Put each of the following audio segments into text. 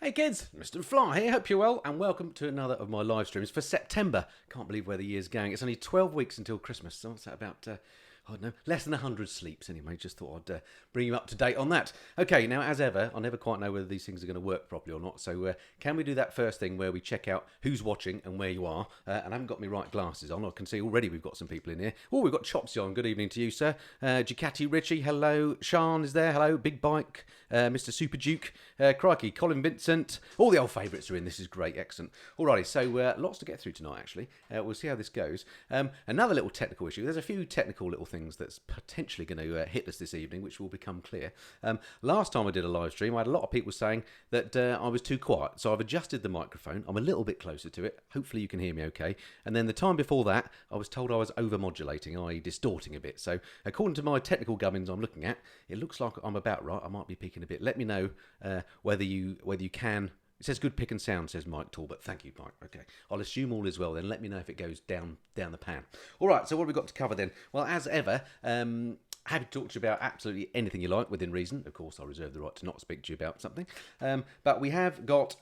Hey kids, Mr. Fly here, hope you're well, and welcome to another of my live streams for September. Can't believe where the year's going. It's only 12 weeks until Christmas, so what's that about, I don't know, less than 100 sleeps anyway. Just thought I'd bring you up to date on that. Okay, now as ever, I never quite know whether these things are going to work properly or not, so can we do that first thing where we check out who's watching and where you are? And I haven't got my right glasses on. I can see already we've got some people in here. Oh, we've got Chopsy on. Good evening to you, sir. Ducati Richie, hello. Sean is there, hello. Big Bike, Mr. Super Duke, crikey, Colin Vincent. All the old favourites are in. This is great, excellent. Alrighty, so lots to get through tonight, actually. We'll see how this goes. Another little technical issue. There's a few technical little things that's potentially going to hit us this evening, which will become clear. Last time I did a live stream, I had a lot of people saying that I was too quiet, so I've adjusted the microphone. I'm a little bit closer to it. Hopefully you can hear me okay. And then the time before that, I was told I was over-modulating, i.e. distorting a bit. So according to my technical gubbins I'm looking at, it looks like I'm about right. I might be peaking a bit. Let me know whether you can. It says good pick and sound, says Mike Talbot. Thank you, Mike. Okay. I'll assume all is well then. Let me know if it goes down the pan. All right, so what have we got to cover then? Well, as ever, happy to talk to you about absolutely anything you like within reason. Of course, I reserve the right to not speak to you about something. But we have got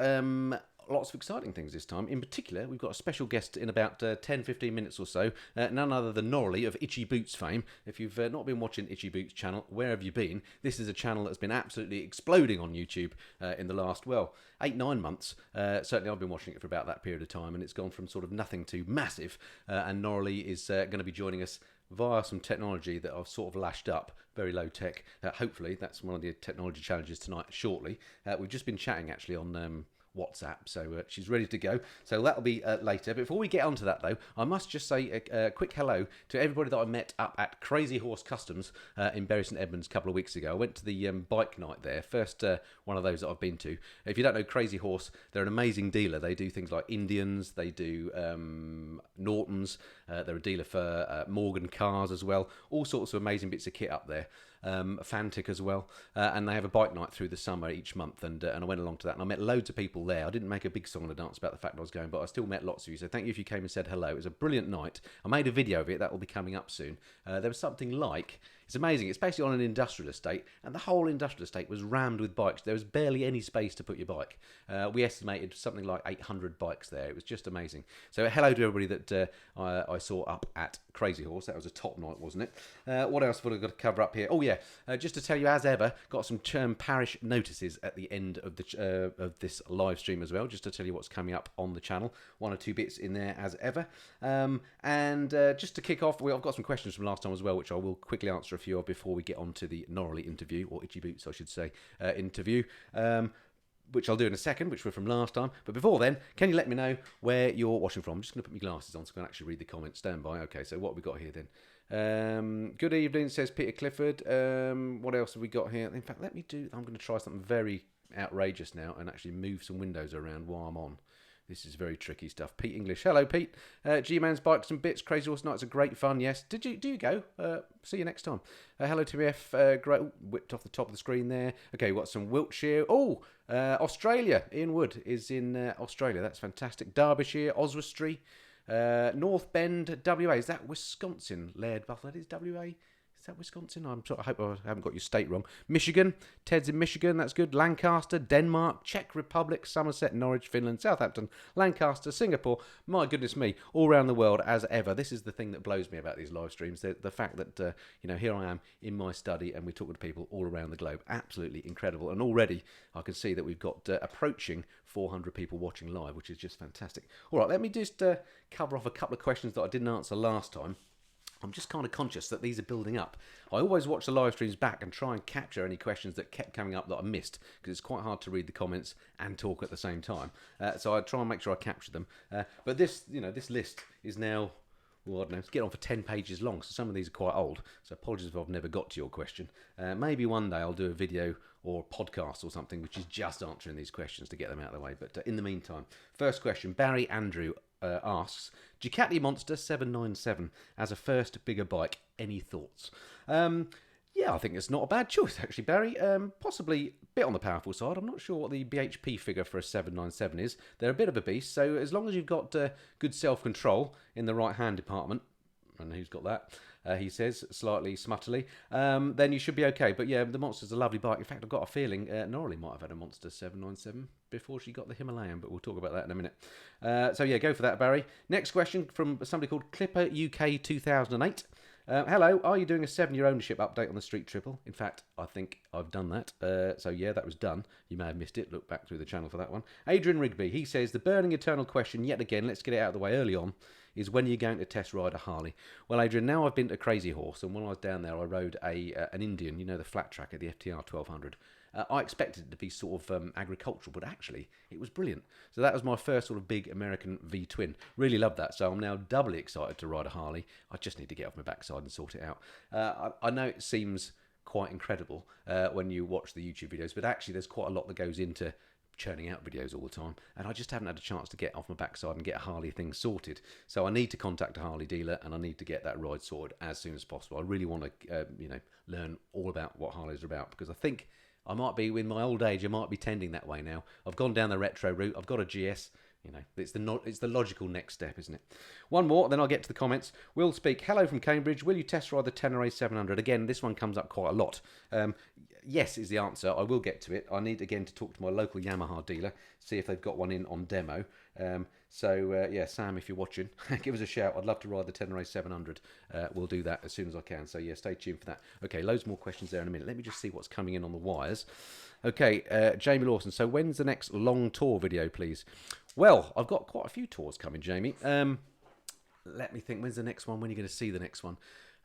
lots of exciting things this time. In particular, we've got a special guest in about 10-15 minutes or so. None other than Noraly of Itchy Boots fame. If you've not been watching Itchy Boots channel, where have you been? This is a channel that's been absolutely exploding on YouTube in the last, 8-9 months. Certainly I've been watching it for about that period of time, and it's gone from sort of nothing to massive. And Noraly is going to be joining us via some technology that I've sort of lashed up, very low tech. Hopefully, that's one of the technology challenges tonight shortly. We've just been chatting actually on WhatsApp, so she's ready to go. So that'll be later. Before we get onto that, though, I must just say a quick hello to everybody that I met up at Crazy Horse Customs in Bury St Edmunds a couple of weeks ago. I went to the bike night there, first one of those that I've been to. If you don't know Crazy Horse, they're an amazing dealer. They do things like Indians, they do Nortons, they're a dealer for Morgan cars as well, all sorts of amazing bits of kit up there. Fantic as well, and they have a bike night through the summer each month, and I went along to that, and I met loads of people there. I didn't make a big song and a dance about the fact I was going, but I still met lots of you, so thank you if you came and said hello. It was a brilliant night. I made a video of it, that will be coming up soon. There was something like, it's amazing, it's basically on an industrial estate, and the whole industrial estate was rammed with bikes. There was barely any space to put your bike. We estimated something like 800 bikes there. It was just amazing. So hello to everybody that I saw up at Crazy Horse. That was a top night, wasn't it? What else have I got to cover up here? Oh yeah, just to tell you, as ever, got some Parish Notices at the end of the of this live stream as well, just to tell you what's coming up on the channel. One or two bits in there as ever. And just to kick off, I've got some questions from last time as well, which I will quickly answer a few of before we get on to the Noraly interview, or Itchy Boots, I should say, interview. Which I'll do in a second, which were from last time. But before then, can you let me know where you're watching from? I'm just going to put my glasses on so I can actually read the comments. Stand by. Okay, so what have we got here then? Good evening, says Peter Clifford. What else have we got here? In fact, I'm going to try something very outrageous now and actually move some windows around while I'm on. This is very tricky stuff. Pete English. Hello, Pete. G-Man's Bikes and Bits. Crazy Horse Nights are great fun, yes. Do you go? See you next time. Hello to F. Great. Whipped off the top of the screen there. Okay, we've got some Wiltshire. Oh, Australia. Ian Wood is in Australia. That's fantastic. Derbyshire, Oswestry, North Bend, WA. Is that Wisconsin? Laird Buffalo. That is WA. Is that Wisconsin? I hope I haven't got your state wrong. Michigan. Ted's in Michigan. That's good. Lancaster, Denmark, Czech Republic, Somerset, Norwich, Finland, Southampton, Lancaster, Singapore. My goodness me. All around the world as ever. This is the thing that blows me about these live streams. The fact that, here I am in my study and we're talking to people all around the globe. Absolutely incredible. And already I can see that we've got approaching 400 people watching live, which is just fantastic. All right, let me just cover off a couple of questions that I didn't answer last time. I'm just kind of conscious that these are building up. I always watch the live streams back and try and capture any questions that kept coming up that I missed, because it's quite hard to read the comments and talk at the same time. So I try and make sure I capture them. But this list is now, I don't know, it's getting on for 10 pages long, so some of these are quite old. So apologies if I've never got to your question. Maybe one day I'll do a video or a podcast or something which is just answering these questions to get them out of the way. But in the meantime, first question, Barry Andrew asks, Ducati Monster 797 as a first bigger bike, any thoughts? Yeah, I think it's not a bad choice actually, Barry. Possibly a bit on the powerful side. I'm not sure what the BHP figure for a 797 is. They're a bit of a beast, so as long as you've got good self-control in the right hand department, and who's got that? He says, slightly smuttily. Then you should be okay. But yeah, the Monster's a lovely bike. In fact, I've got a feeling Noraly might have had a Monster 797 before she got the Himalayan, but we'll talk about that in a minute. So yeah, go for that, Barry. Next question from somebody called Clipper UK 2008. Hello, are you doing a 7-year ownership update on the Street Triple? In fact, I think I've done that. So yeah, that was done. You may have missed it. Look back through the channel for that one. Adrian Rigby, he says, the burning eternal question, yet again, let's get it out of the way early on, is when are you going to test ride a Harley? Well, Adrian, now I've been to Crazy Horse, and when I was down there, I rode an Indian, you know, the flat tracker, the FTR 1200. I expected it to be sort of agricultural, but actually it was brilliant. So that was my first sort of big American V-twin. Really loved that. So I'm now doubly excited to ride a Harley. I just need to get off my backside and sort it out. I know it seems quite incredible when you watch the YouTube videos, but actually there's quite a lot that goes into churning out videos all the time, and I just haven't had a chance to get off my backside and get a Harley thing sorted. So I need to contact a Harley dealer, and I need to get that ride sorted as soon as possible. I really want to learn all about what Harleys are about, because I think I might be, in my old age, I might be tending that way now. I've gone down the retro route. I've got a GS. You know, it's the logical next step, isn't it? One more, then I'll get to the comments. Will speak. Hello from Cambridge. Will you test ride the Tenere 700? Again, this one comes up quite a lot. Yes is the answer. I will get to it. I need, again, to talk to my local Yamaha dealer, see if they've got one in on demo. Yeah, Sam, if you're watching, give us a shout. I'd love to ride the Tenere 700. We'll do that as soon as I can. So, yeah, stay tuned for that. Okay, loads more questions there in a minute. Let me just see what's coming in on the wires. Okay, Jamie Lawson. So when's the next long tour video, please? Well, I've got quite a few tours coming, Jamie. Let me think. When's the next one? When are you going to see the next one?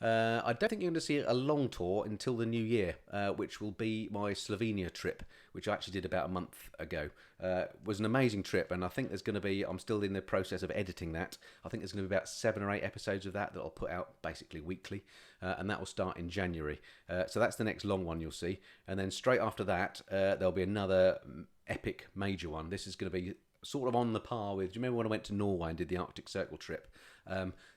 I don't think you're going to see a long tour until the new year, which will be my Slovenia trip, which I actually did about a month ago. It was an amazing trip, and I think there's going to be, I'm still in the process of editing that. I think there's going to be about 7 or 8 episodes of that I'll put out basically weekly, and that will start in January. So that's the next long one you'll see. And then straight after that, there'll be another epic major one. This is going to be sort of on the par with, do you remember when I went to Norway and did the Arctic Circle trip?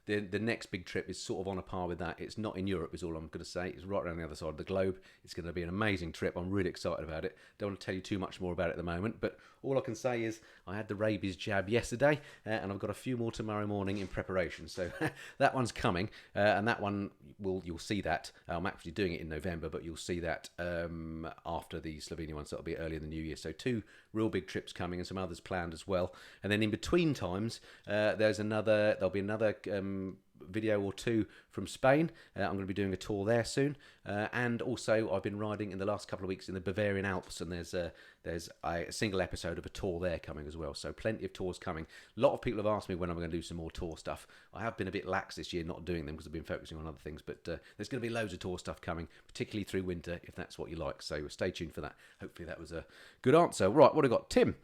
The next big trip is sort of on a par with that. It's not in Europe is all I'm going to say. It's right around the other side of the globe. It's going to be an amazing trip. I'm really excited about it. Don't want to tell you too much more about it at the moment, but all I can say is I had the rabies jab yesterday, and I've got a few more tomorrow morning in preparation. So that one's coming, and that one you'll see that. I'm actually doing it in November, but you'll see that after the Slovenia one, so it'll be early in the new year. So 2 real big trips coming, and some others planned as well. And then in between times, there'll be another video or 2 from Spain. I'm going to be doing a tour there soon, and also I've been riding in the last couple of weeks in the Bavarian Alps, and there's a single episode of a tour there coming as well. So plenty of tours coming. A lot of people have asked me when I'm going to do some more tour stuff. I have been a bit lax this year not doing them because I've been focusing on other things, but there's going to be loads of tour stuff coming, particularly through winter, if that's what you like. So stay tuned for that. Hopefully that was a good answer. Right, what have we got? Tim.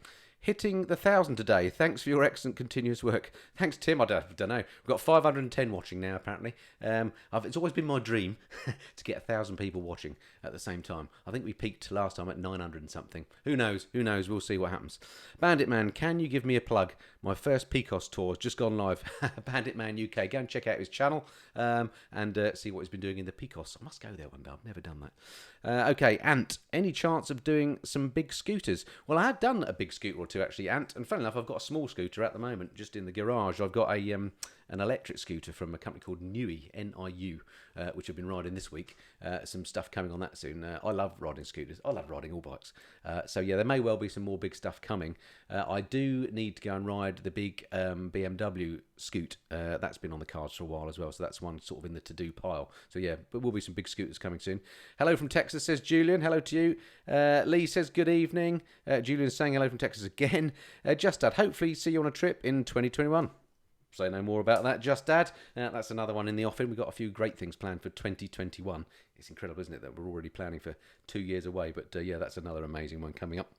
Hitting the 1,000 today. Thanks for your excellent continuous work. Thanks, Tim. I don't know. We've got 510 watching now, apparently. It's always been my dream to get 1,000 people watching at the same time. I think we peaked last time at 900 and something. Who knows? Who knows? We'll see what happens. Bandit Man, can you give me a plug? My first PCOS tour has just gone live. Bandit Man UK. Go and check out his channel and see what he's been doing in the PCOS. I must go there one day. I've never done that. Okay, Ant. Any chance of doing some big scooters? Well, I had done a big scooter or two, actually, Ant. And funny enough, I've got a small scooter at the moment, just in the garage. I've got an electric scooter from a company called Niu, N-I-U, which I've been riding this week. Some stuff coming on that soon. I love riding scooters. I love riding all bikes. So yeah, there may well be some more big stuff coming. I do need to go and ride the big BMW scoot. That's been on the cards for a while as well. So that's one sort of in the to-do pile. So yeah, but will be some big scooters coming soon. Hello from Texas, says Julian. Hello to you. Lee says good evening. Julian's saying hello from Texas again. Just Dad, hopefully see you on a trip in 2021. Say no more about that, Just Dad. That's another one in the offing. We've got a few great things planned for 2021. It's incredible, isn't it, that we're already planning for 2 years away. But yeah, that's another amazing one coming up.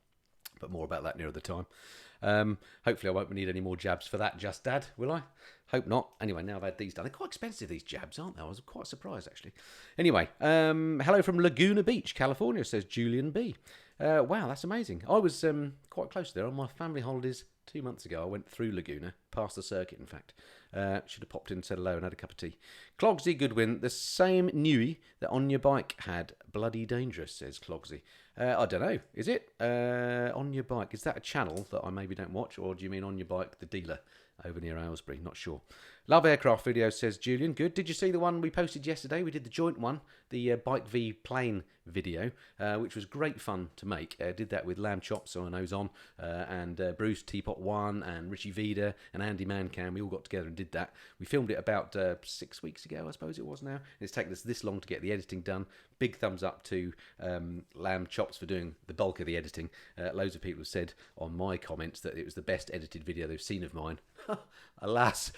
But more about that nearer the time. Hopefully I won't need any more jabs for that, Just Dad, will I? Hope not. Anyway, now I've had these done. They're quite expensive, these jabs, aren't they? I was quite surprised, actually. Anyway, hello from Laguna Beach, California, says Julian B. Wow, that's amazing. I was quite close there on my family holidays 2 months ago. I went through Laguna, past the circuit, in fact. Should have popped in, said hello, and had a cup of tea. Clogsy Goodwin, the same Nui that On Your Bike had. Bloody dangerous, says Clogsy. I don't know. Is it? On Your Bike. Is that a channel that I maybe don't watch, or do you mean On Your Bike, the dealer over near Aylesbury? Not sure. Love aircraft videos, says Julian. Good. Did you see the one we posted yesterday? We did the joint one, the Bike v Plane video, which was great fun to make. Did that with Lamb Chops, so I know's on, and Bruce Teapot One, and Richie Vida, and Andy Mancam. We all got together and did that. We filmed it about 6 weeks ago, I suppose it was now. It's taken us this long to get the editing done. Big thumbs up to Lamb Chops for doing the bulk of the editing. Loads of people have said on my comments that it was the best edited video they've seen of mine. Alas,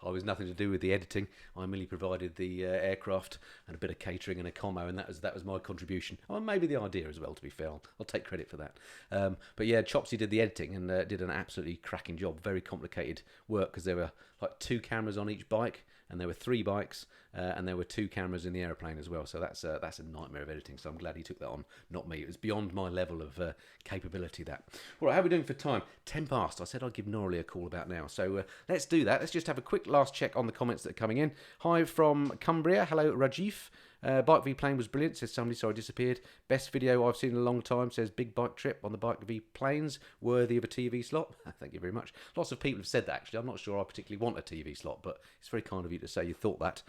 I was nothing to do with the editing. I merely provided the aircraft and a bit of catering and a commo, and that was my contribution. Oh, maybe the idea as well, to be fair. I'll take credit for that. But yeah, Chopsy did the editing and did an absolutely cracking job. Very complicated work because there were like 2 cameras on each bike, and there were 3 bikes, and there were 2 cameras in the aeroplane as well. So that's a nightmare of editing. So I'm glad he took that on, not me. It was beyond my level of capability. That. All right, how are we doing for time? 10 past. I said I'd give Noraly a call about now. So let's do that. Let's just have a quick last check on the comments that are coming in. Hi from Cumbria. Hello, Rajiv. Bike v Plane was brilliant, says somebody. Sorry, disappeared. Best video I've seen in a long time, says Big Bike Trip on the Bike v Planes, worthy of a TV slot. Thank you very much. Lots of people have said that, actually. I'm not sure I particularly want a TV slot, but it's very kind of you to say you thought that.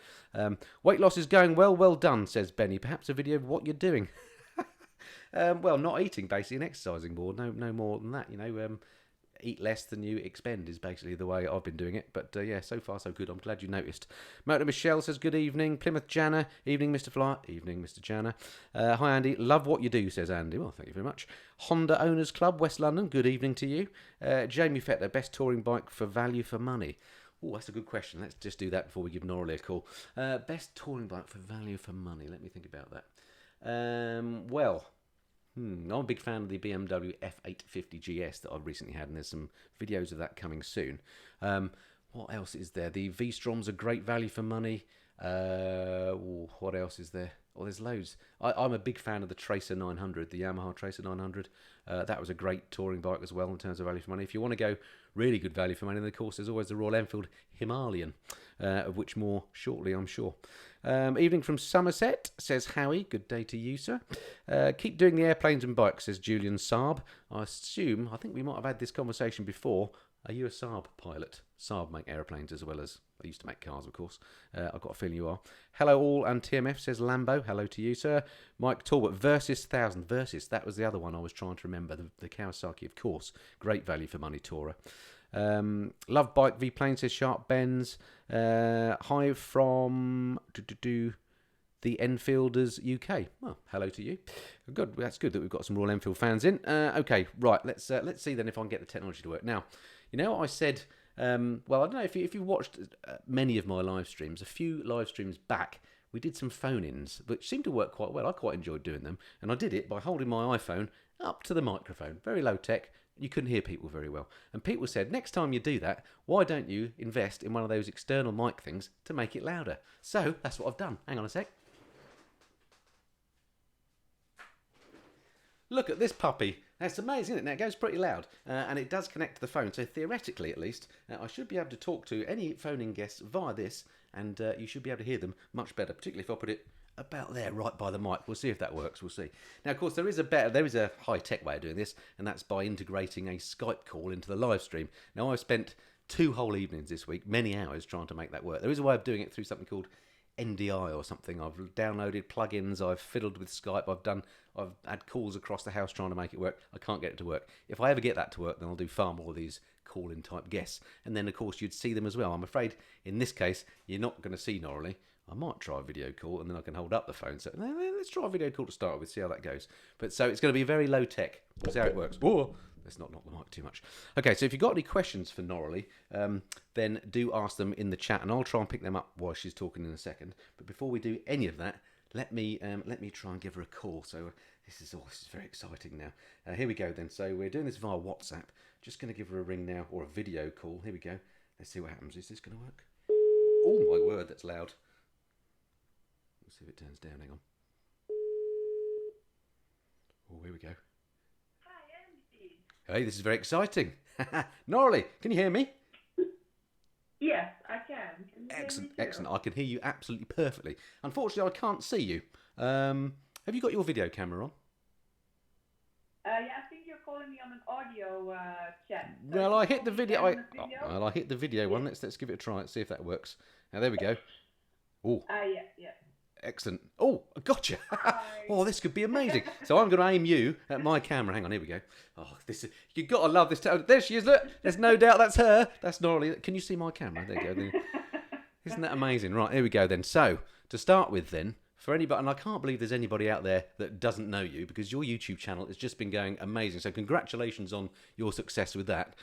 Weight loss is going well. Well done, says Benny. Perhaps a video of what you're doing. Well, not eating, basically, and exercising more. No more than that, you know. Eat less than you expend is basically the way I've been doing it. But yeah, so far so good. I'm glad you noticed. Motor Michelle says, good evening. Plymouth Jana. Evening, Mr. Flyer. Evening, Mr. Jana. Hi, Andy. Love what you do, says Andy. Well, thank you very much. Honda Owners Club, West London. Good evening to you. Jamie Fetter, best touring bike for value for money. Oh, that's a good question. Let's just do that before we give Noraly a call. Best touring bike for value for money. Let me think about that. Well... I'm a big fan of the BMW F850 GS that I've recently had, and there's some videos of that coming soon. What else is there? The V-Strom's a great value for money. What else is there? Oh, there's loads. I'm a big fan of the Tracer 900, the Yamaha Tracer 900. That was a great touring bike as well in terms of value for money. If you want to go really good value for money, then of course there's always the Royal Enfield Himalayan, of which more shortly, I'm sure. Evening from Somerset, says Howie. Good day to you, sir. Keep doing the airplanes and bikes, says Julian Saab. I think we might have had this conversation before. Are you a Saab pilot? Saab make aeroplanes as well as they used to make cars, of course. I've got a feeling you are. Hello all, and TMF, says Lambo. Hello to you, sir. Mike Talbot, Versys 1000. Versys, that was the other one I was trying to remember. The Kawasaki, of course. Great value for money tourer. Love Bike v Plane, says Sharp Benz. Hi from the Enfielders UK. Well, hello to you. Good. That's good that we've got some Royal Enfield fans in. Okay, right. Let's see then if I can get the technology to work. Now, you know what I said. Well, I don't know if you watched many of my live streams. A few live streams back, we did some phone-ins, which seemed to work quite well. I quite enjoyed doing them, and I did it by holding my iPhone up to the microphone. Very low tech. You couldn't hear people very well. And people said, next time you do that, why don't you invest in one of those external mic things to make it louder? So that's what I've done. Hang on a sec. Look at this puppy. That's amazing, isn't it? Now, it goes pretty loud, and it does connect to the phone. So theoretically, at least, I should be able to talk to any phoning guests via this, and you should be able to hear them much better, particularly if I put it about there, right by the mic. We'll see if that works. We'll see. Now, of course, there is a high-tech way of doing this, and that's by integrating a Skype call into the live stream. Now, I've spent 2 whole evenings this week, many hours, trying to make that work. There is a way of doing it through something called NDI or something. I've downloaded plugins, I've fiddled with Skype, I've had calls across the house trying to make it work. I can't get it to work. If I ever get that to work, then I'll do far more of these call-in type guests. And then, of course, you'd see them as well. I'm afraid, in this case, you're not going to see Noraly. I might try a video call, and then I can hold up the phone. So let's try a video call to start with, see how that goes. But so it's going to be very low-tech. We'll see how it works. Whoa! Let's not knock the mic too much. Okay, so if you've got any questions for Noraly, then do ask them in the chat, and I'll try and pick them up while she's talking in a second. But before we do any of that, let me try and give her a call. So this is very exciting now. Here we go then. So we're doing this via WhatsApp. Just going to give her a ring now, or a video call. Here we go. Let's see what happens. Is this going to work? Oh my word, that's loud. Let's see if it turns down. Hang on. Oh, here we go. Hey, this is very exciting. Noraly, can you hear me? Yes, I can. Excellent, excellent. I can hear you absolutely perfectly. Unfortunately, I can't see you. Have you got your video camera on? Yeah, I think you're calling me on an audio chat. So Well, if I you hit the only video. can on a video. Well, I hit the video one. Let's give it a try. Let's see if that works. Now there we go. Oh, Yeah. excellent. Oh, gotcha. Hi. Oh, this could be amazing. So I'm going to aim you at my camera. Hang on, here we go. Oh, this is, you've got to love this. There she is. Look, there's no doubt that's her. That's Noraly. Can you see my camera? There you go. Isn't that amazing? Right, here we go then. So to start with, then. For anybody, and I can't believe there's anybody out there that doesn't know you, because your YouTube channel has just been going amazing. So congratulations on your success with that.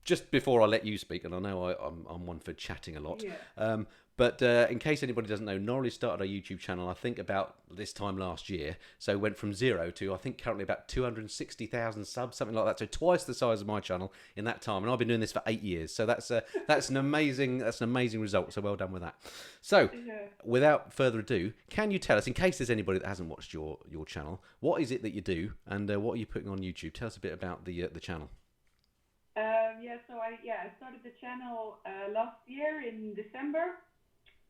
Just before I let you speak, and I know I'm one for chatting a lot, Yeah. but in case anybody doesn't know, Noraly started a YouTube channel, I think, about this time last year. So went from 0 to, I think, currently about 260,000 subs, something like that. So twice the size of my channel in that time. And I've been doing this for 8 years. So that's an amazing result. So well done with that. So without further ado, can you tell us, in case there's anybody that hasn't watched your channel, what is it that you do, and what are you putting on YouTube? Tell us a bit about the channel. I started the channel last year in December.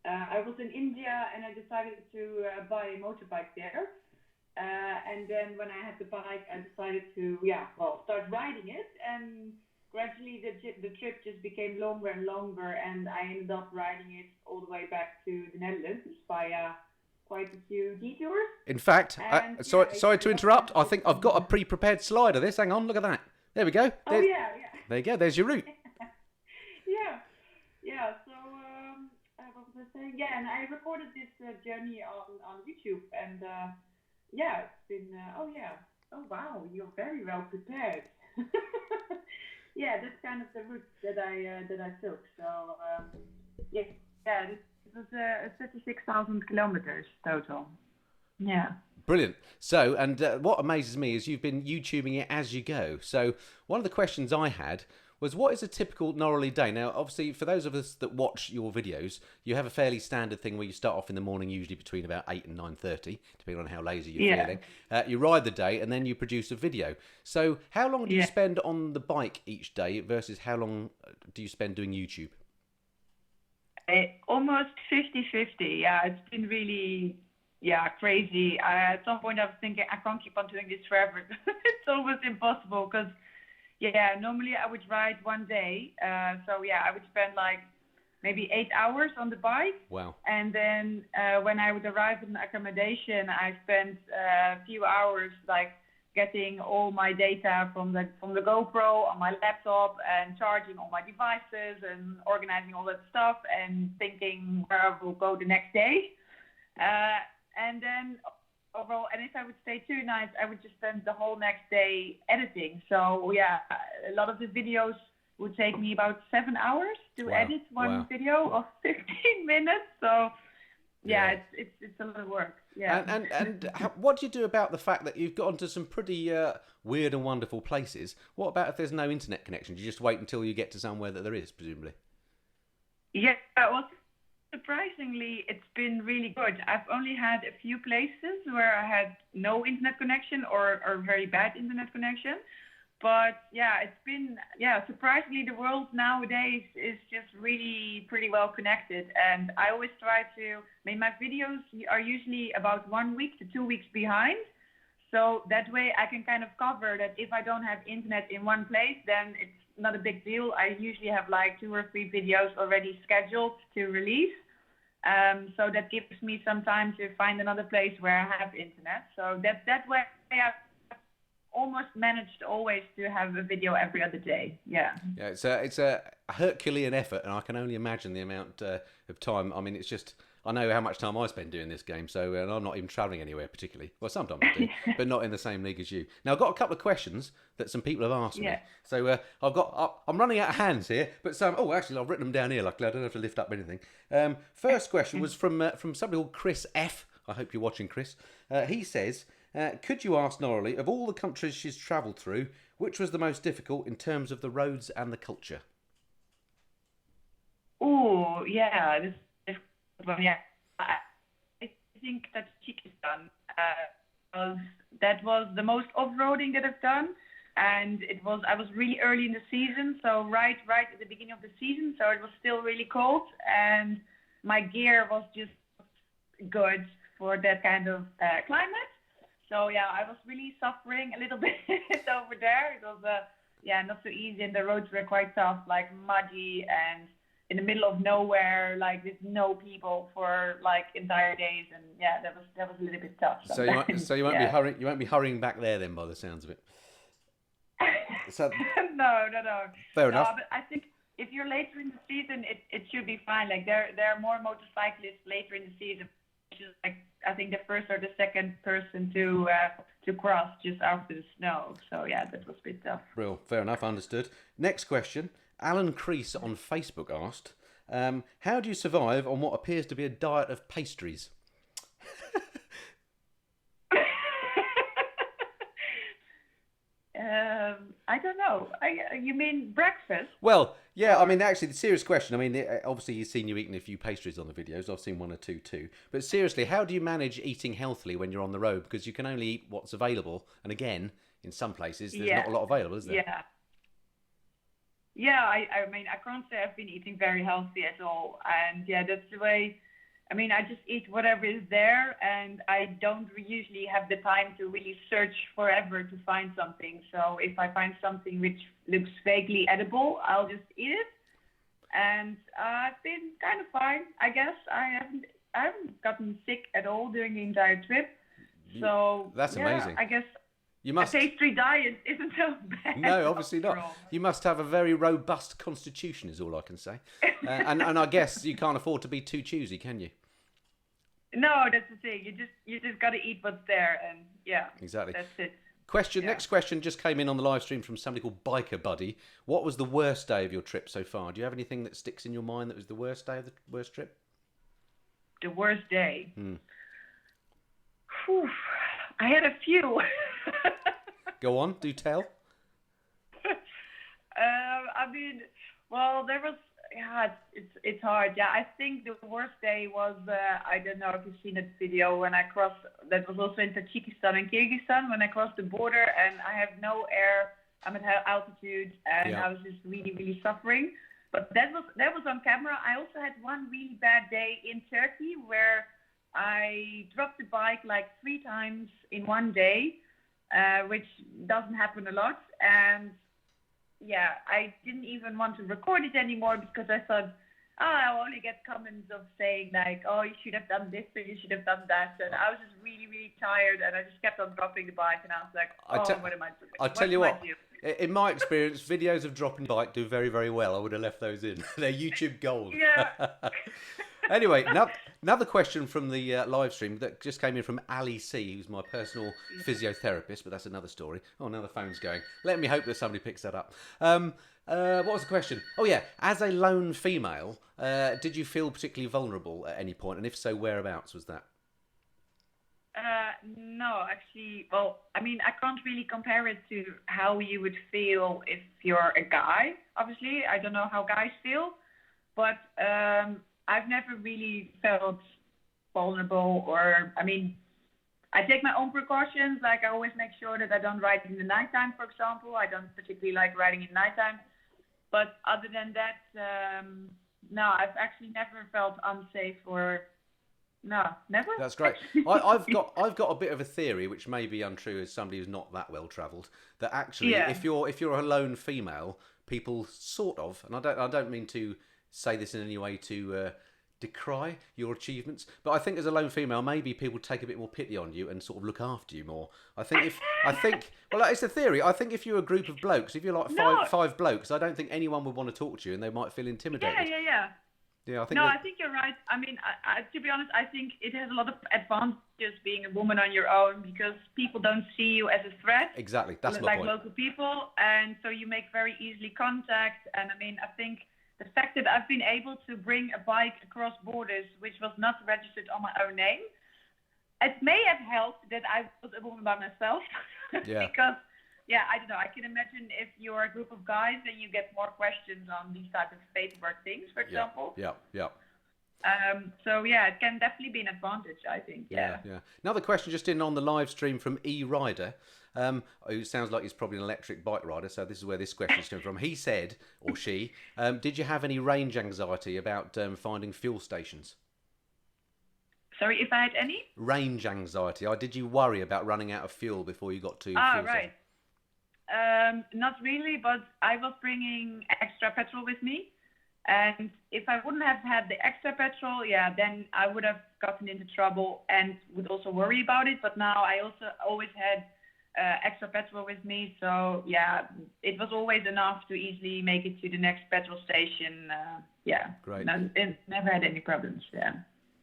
I was in India and I decided to buy a motorbike there. And then when I had the bike, I decided to start riding it. And gradually the trip just became longer and longer, and I ended up riding it all the way back to the Netherlands via quite a few detours. In fact, sorry to interrupt. I think I've got a pre-prepared slide of this. Hang on, look at that. There we go. There you go. There's your route. So what was I saying? Yeah, and I recorded this journey on YouTube, and it's been. Oh wow, you're very well prepared. That's kind of the route that I took. So this was 36,000 kilometers total. Yeah. Brilliant. So, and what amazes me is you've been YouTubing it as you go. So, one of the questions I had was, what is a typical Noraly day? Now, obviously, for those of us that watch your videos, you have a fairly standard thing where you start off in the morning, usually between about 8 and 9.30, depending on how lazy you're feeling. You ride the day, and then you produce a video. So, how long do you spend on the bike each day versus how long do you spend doing YouTube? Almost 50-50. Yeah, it's been really... crazy. At some point I was thinking, I can't keep on doing this forever. It's almost impossible because, normally I would ride one day. I would spend like maybe 8 hours on the bike. Wow. And then when I would arrive in accommodation, I spent a few hours like getting all my data from the GoPro on my laptop and charging all my devices and organizing all that stuff and thinking where I will go the next day. And then overall, and if I would stay 2 nights, I would just spend the whole next day editing. So a lot of the videos would take me about 7 hours to edit one video of 15 minutes. So it's a lot of work. Yeah. And what do you do about the fact that you've got onto some pretty weird and wonderful places? What about if there's no internet connection? Do you just wait until you get to somewhere that there is, presumably? Yeah, well, surprisingly, it's been really good. I've only had a few places where I had no internet connection or very bad internet connection. But it's been, surprisingly, the world nowadays is just really pretty well connected. And I always try to, my videos are usually about 1 week to 2 weeks behind. So that way I can kind of cover that if I don't have internet in one place, then it's not a big deal. I usually have like 2 or 3 videos already scheduled to release. So that gives me some time to find another place where I have internet. So that way I've almost managed always to have a video every other day. Yeah, it's a Herculean effort, and I can only imagine the amount of time. I mean, it's just, I know how much time I spend doing this game, so and I'm not even travelling anywhere particularly. Well, sometimes I do, but not in the same league as you. Now, I've got a couple of questions that some people have asked me. So I'm running out of hands here, but some. Oh, actually, I've written them down here. Luckily, I don't have to lift up anything. First question was from somebody called Chris F. I hope you're watching, Chris. He says, could you ask Noraly, of all the countries she's travelled through, which was the most difficult in terms of the roads and the culture? Oh, yeah, this is well, yeah. I think that Tajikistan that was the most off-roading that I've done, and I was really early in the season, so right at the beginning of the season, so it was still really cold, and my gear was just good for that kind of climate. So yeah, I was really suffering a little bit over there. It was not so easy, and the roads were quite tough, like muddy and in the middle of nowhere, like with no people for like entire days, and yeah, that was a little bit tough. So you won't be hurrying. You won't be hurrying back there then, by the sounds of it. So No. fair enough. But I think if you're later in the season, it should be fine. Like there are more motorcyclists later in the season, which is like I think the first or the second person to cross just after the snow. So yeah, that was a bit tough. Real fair enough. Understood. Next question. Alan Crease on Facebook asked, "How do you survive on what appears to be a diet of pastries?" I don't know. You mean breakfast? Well, yeah, I mean, actually, the serious question, I mean, obviously you've seen you eating a few pastries on the videos. I've seen one or two too. But seriously, how do you manage eating healthily when you're on the road? Because you can only eat what's available. And again, in some places, there's not a lot available, is there? Yeah. Yeah, I mean, I can't say I've been eating very healthy at all. And yeah, that's the way. I mean, I just eat whatever is there, and I don't usually have the time to really search forever to find something. So if I find something which looks vaguely edible, I'll just eat it. And I've been kind of fine, I guess. I haven't gotten sick at all during the entire trip. So that's amazing. I guess you must. A pastry diet isn't so bad. No, obviously not. You must have a very robust constitution, is all I can say. And I guess you can't afford to be too choosy, can you? No, that's the thing. You just got to eat what's there, and yeah, exactly. That's it. Next question just came in on the live stream from somebody called Biker Buddy. What was the worst day of your trip so far? Do you have anything that sticks in your mind that was the worst day of the worst trip? The worst day. Whew. I had a few. Go on, do tell. I mean, well, there was. Yeah, it's hard. Yeah, I think the worst day was I don't know if you've seen that video when I crossed. That was also in Tajikistan and Kyrgyzstan when I crossed the border, and I have no air. I'm at high altitude, and I was just really, really suffering. But that was on camera. I also had one really bad day in Turkey where I dropped the bike like 3 times in one day, which doesn't happen a lot, and yeah, I didn't even want to record it anymore because I thought, I'll only get comments of saying like, oh, you should have done this or you should have done that. And I was just really, really tired, and I just kept on dropping the bike, and I was like, what am I doing? I tell you what, in my experience, videos of dropping the bike do very, very well. I would have left those in. They're YouTube gold. Yeah. Anyway, another question from the live stream that just came in from Ali C, who's my personal physiotherapist, but that's another story. Oh, now the phone's going. Let me hope that somebody picks that up. What was the question? Oh, yeah. As a lone female, did you feel particularly vulnerable at any point? And if so, whereabouts was that? No, actually, well, I mean, I can't really compare it to how you would feel if you're a guy. Obviously, I don't know how guys feel, but I've never really felt vulnerable, or, I mean, I take my own precautions. Like, I always make sure that I don't ride in the nighttime, for example. I don't particularly like riding in nighttime. But other than that, no, I've actually never felt unsafe or... No, never. That's great. I've got a bit of a theory, which may be untrue as somebody who's not that well travelled, that actually if you're a lone female, people sort of, and I don't mean to say this in any way to decry your achievements, but I think as a lone female, maybe people take a bit more pity on you and sort of look after you more. Well, it's a theory. I think if you're a group of blokes, if you're like five blokes, I don't think anyone would want to talk to you, and they might feel intimidated. Yeah, I think. I think you're right. I mean, to be honest, I think it has a lot of advantages being a woman on your own, because people don't see you as a threat. Exactly, that's my point. Like local people, and so you make very easily contact. And I mean, I think the fact that I've been able to bring a bike across borders, which was not registered on my own name, it may have helped that I was a woman by myself. Yeah. Because, yeah, I don't know. I can imagine if you're a group of guys, then you get more questions on these type of paperwork things, for example. Yeah. So, yeah, it can definitely be an advantage, I think. Yeah. Another question just in on the live stream from E-Rider, who sounds like he's probably an electric bike rider, so this is where this question's coming from. He said, or she, did you have any range anxiety about finding fuel stations? Sorry, if I had any? Range anxiety. Did you worry about running out of fuel before you got to fuel Ah, station? right. Not really, but I was bringing extra petrol with me. And if I wouldn't have had the extra petrol, yeah, then I would have gotten into trouble and would also worry about it. But now I also always had extra petrol with me. So, yeah, it was always enough to easily make it to the next petrol station. Yeah, Great. Never had any problems, yeah.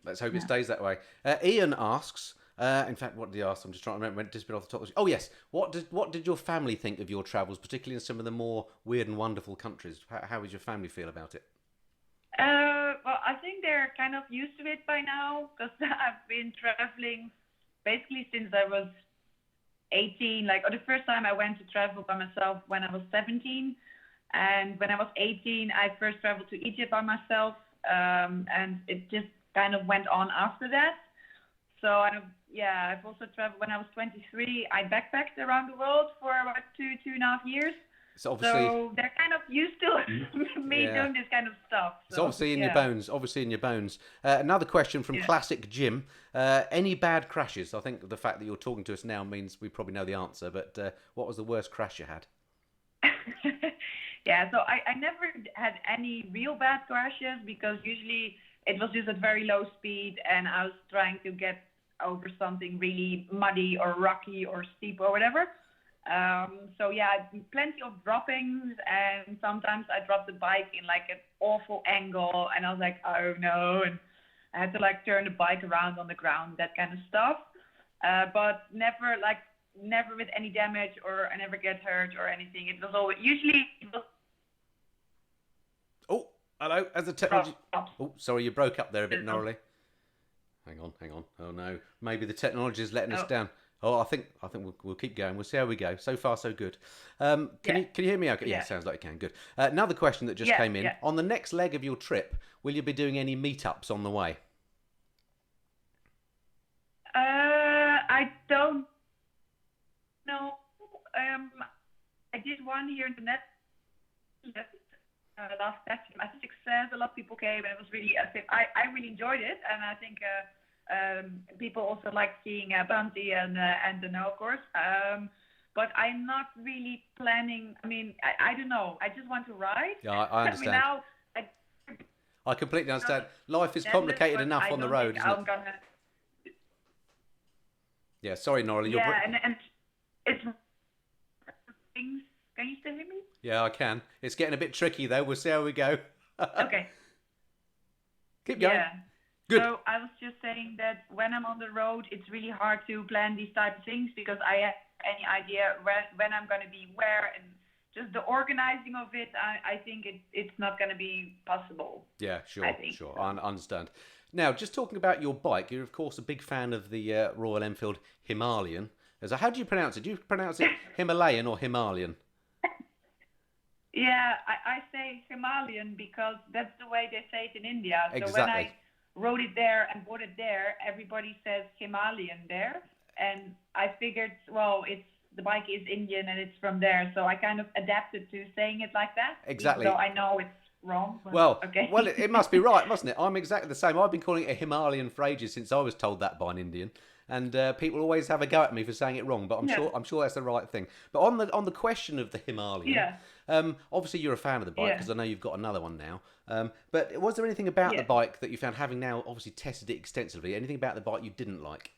Let's hope it stays that way. Ian asks, in fact, what did he ask? I'm just trying to remember. It just been off the top. Oh, yes. What did your family think of your travels, particularly in some of the more weird and wonderful countries? How did your family feel about it? Well, I think they're kind of used to it by now because I've been traveling basically since I was 18. Or the first time I went to travel by myself when I was 17. And when I was 18, I first traveled to Egypt by myself. And it just kind of went on after that. So I've also traveled when I was 23. I backpacked around the world for about 2.5 years. So they're kind of used to me doing this kind of stuff. It's obviously in your bones. Obviously in your bones. Another question from Classic Jim. Any bad crashes? I think the fact that you're talking to us now means we probably know the answer. But what was the worst crash you had? Yeah, so I never had any real bad crashes because usually it was just at very low speed and I was trying to get over something really muddy or rocky or steep or whatever. Plenty of droppings, and sometimes I dropped the bike in an awful angle, and I was like, oh no, and I had to turn the bike around on the ground, that kind of stuff. But never with any damage, or I never get hurt or anything. It was always Oh, hello. As the technology. Oh, sorry, you broke up there a bit, Noraly. Hang on. Oh no, maybe the technology is letting us down. Oh, I think we'll keep going. We'll see how we go. So far, so good. Can you hear me? Okay. Yeah, sounds like you can. Good. Another question that just came in. On the next leg of your trip, will you be doing any meetups on the way? I don't know. I did one here in the Netherlands last session. I think a lot of people came, and it was really. I really enjoyed it, and I think. People also like seeing Bounty and Dano, of course. But I'm not really planning. I mean, I don't know. I just want to ride. Yeah, I understand. I completely understand. Life is complicated enough on the road, isn't it? Yeah, sorry, Noraly. And it's things. Can you still hear me? Yeah, I can. It's getting a bit tricky though. We'll see how we go. Okay. Keep going. Yeah. Good. So I was just saying that when I'm on the road, it's really hard to plan these type of things because I have any idea when I'm going to be where, and just the organizing of it, I think it's not going to be possible. Yeah, sure. I understand. Now, just talking about your bike, you're of course a big fan of the Royal Enfield Himalayan. How do you pronounce it? Do you pronounce it Himalayan or Himalayan? Yeah, I say Himalayan because that's the way they say it in India. Exactly. So when I wrote it there and bought it there, everybody says Himalayan there, and I figured, well, the bike is Indian and it's from there, so I kind of adapted to saying it like that. Exactly. So I know it's wrong. Well, okay. Well, it must be right, mustn't it? I'm exactly the same. I've been calling it a Himalayan for ages since I was told that by an Indian, and people always have a go at me for saying it wrong. But I'm sure that's the right thing. But on the question of the Himalayan, obviously you're a fan of the bike because I know you've got another one now. But was there anything about the bike that you found, having now obviously tested it extensively, anything about the bike you didn't like?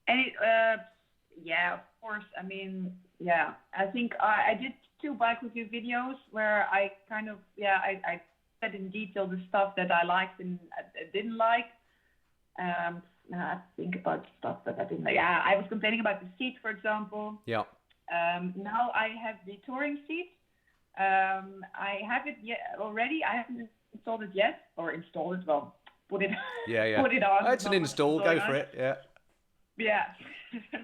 Yeah, of course. I mean, I think I did 2 bike review videos where I kind of, I said in detail the stuff that I liked and didn't like. Now I think about stuff that I didn't like. Yeah, I was complaining about the seat, for example. Yeah. Now I have the touring seat. I have it already. I haven't installed it yet, or installed it. Well, put it. Put it on. It's an install. Go for it. Yeah. Yeah.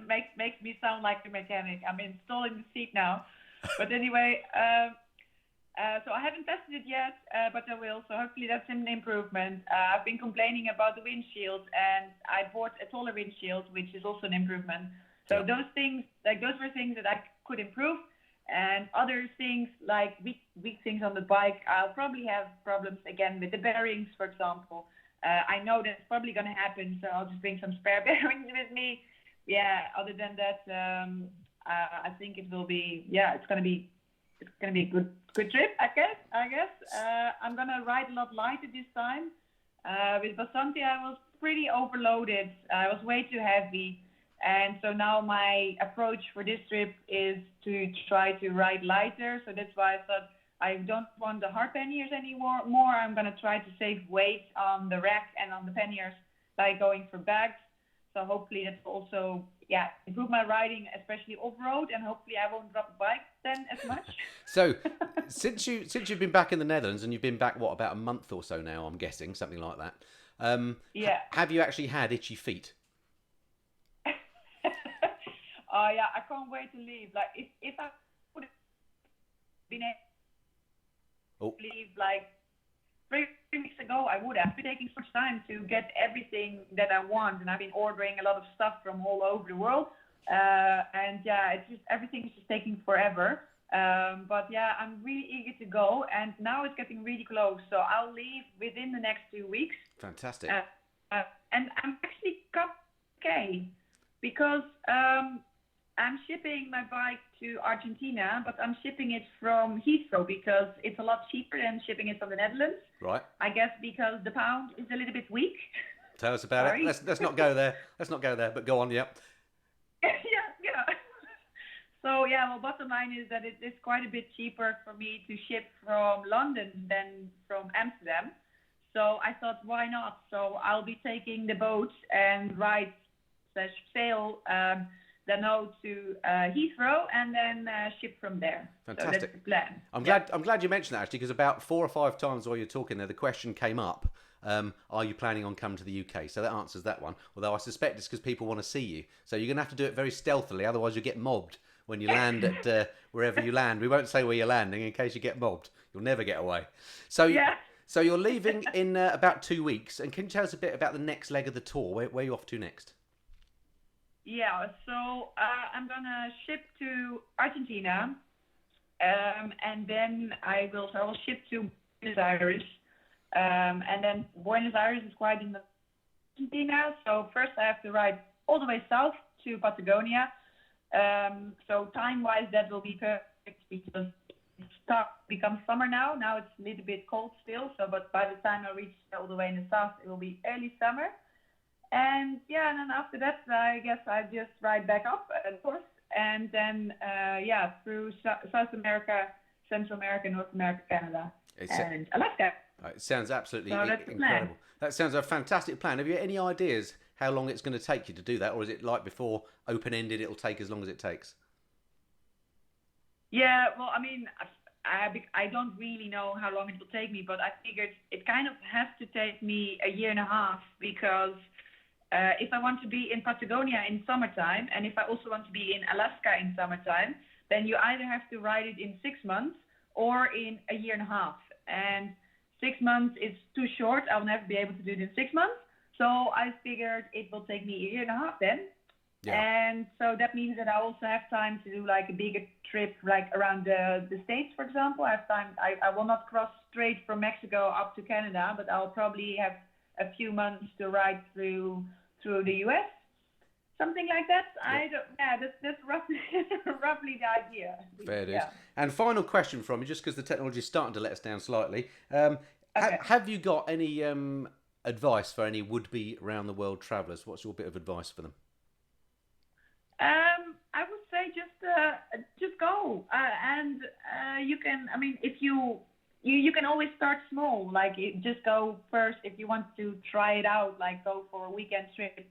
makes me sound like a mechanic. I'm installing the seat now. But anyway, so I haven't tested it yet, but I will. So hopefully that's an improvement. I've been complaining about the windshield, and I bought a taller windshield, which is also an improvement. So those things, those were things that I could improve. And other things, like weak things on the bike, I'll probably have problems again with the bearings, for example. I know that's probably going to happen, so I'll just bring some spare bearings with me. Yeah. Other than that, I think it will be. Yeah, it's going to be a good trip. I guess. I'm going to ride a lot lighter this time. With Basanti, I was pretty overloaded. I was way too heavy. And so now my approach for this trip is to try to ride lighter. So that's why I thought I don't want the hard panniers anymore. I'm going to try to save weight on the rack and on the panniers by going for bags. So hopefully that's also, improve my riding, especially off-road. And hopefully I won't drop the bike then as much. So since you've been back in the Netherlands, and you've been back, about a month or so now, I'm guessing, something like that. Have you actually had itchy feet? Oh yeah, I can't wait to leave. Like if I would have been able to leave like 3 weeks ago, I would have been taking so much time to get everything that I want, and I've been ordering a lot of stuff from all over the world. And yeah, it's just everything is just taking forever. But yeah, I'm really eager to go, and now it's getting really close, so I'll leave within the next 2 weeks. Fantastic. And I'm actually okay because I'm shipping my bike to Argentina, but I'm shipping it from Heathrow because it's a lot cheaper than shipping it from the Netherlands. Right. I guess because the pound is a little bit weak. Tell us about it. Let's not go there. Let's not go there, but go on, yeah. yeah. So yeah, well, bottom line is that it's quite a bit cheaper for me to ship from London than from Amsterdam. So I thought, why not? So I'll be taking the boat and sail Danone to Heathrow and then ship from there. Fantastic. So that's the plan. I'm glad you mentioned that, actually, because about 4 or 5 times while you're talking there, the question came up, are you planning on coming to the UK? So that answers that one. Although I suspect it's because people want to see you. So you're going to have to do it very stealthily, otherwise you'll get mobbed when you land at wherever you land. We won't say where you're landing in case you get mobbed. You'll never get away. So So you're leaving in about 2 weeks. And can you tell us a bit about the next leg of the tour? Where are you off to next? Yeah, so I'm going to ship to Argentina, and then I will ship to Buenos Aires. And then Buenos Aires is quite in Argentina, so first I have to ride all the way south to Patagonia. So time-wise, that will be perfect because it becomes summer now. Now it's a little bit cold still, but by the time I reach all the way in the south, it will be early summer. And yeah, and then after that, I guess I just ride back up, of course, and then through South America, Central America, North America, Canada, and Alaska. It sounds absolutely incredible. Plan. That sounds a fantastic plan. Have you any ideas how long it's going to take you to do that, or is it like before, open-ended? It'll take as long as it takes. Yeah, well, I mean, I don't really know how long it will take me, but I figured it kind of has to take me a year and a half because. If I want to be in Patagonia in summertime, and if I also want to be in Alaska in summertime, then you either have to ride it in 6 months or in a year and a half. And 6 months is too short. I'll never be able to do it in 6 months. So I figured it will take me a year and a half then. Yeah. And so that means that I also have time to do like a bigger trip, like around the States, for example. I have time. I will not cross straight from Mexico up to Canada, but I'll probably have a few months to ride through the US, something like that. That's roughly the idea. Fair dues. And final question from you, just because the technology is starting to let us down slightly. Okay. Have you got any advice for any would-be around-the-world travellers? What's your bit of advice for them? I would say just go, and you can. I mean, if you can always start small. Like just go first if you want to try it out. Like go for a weekend trip,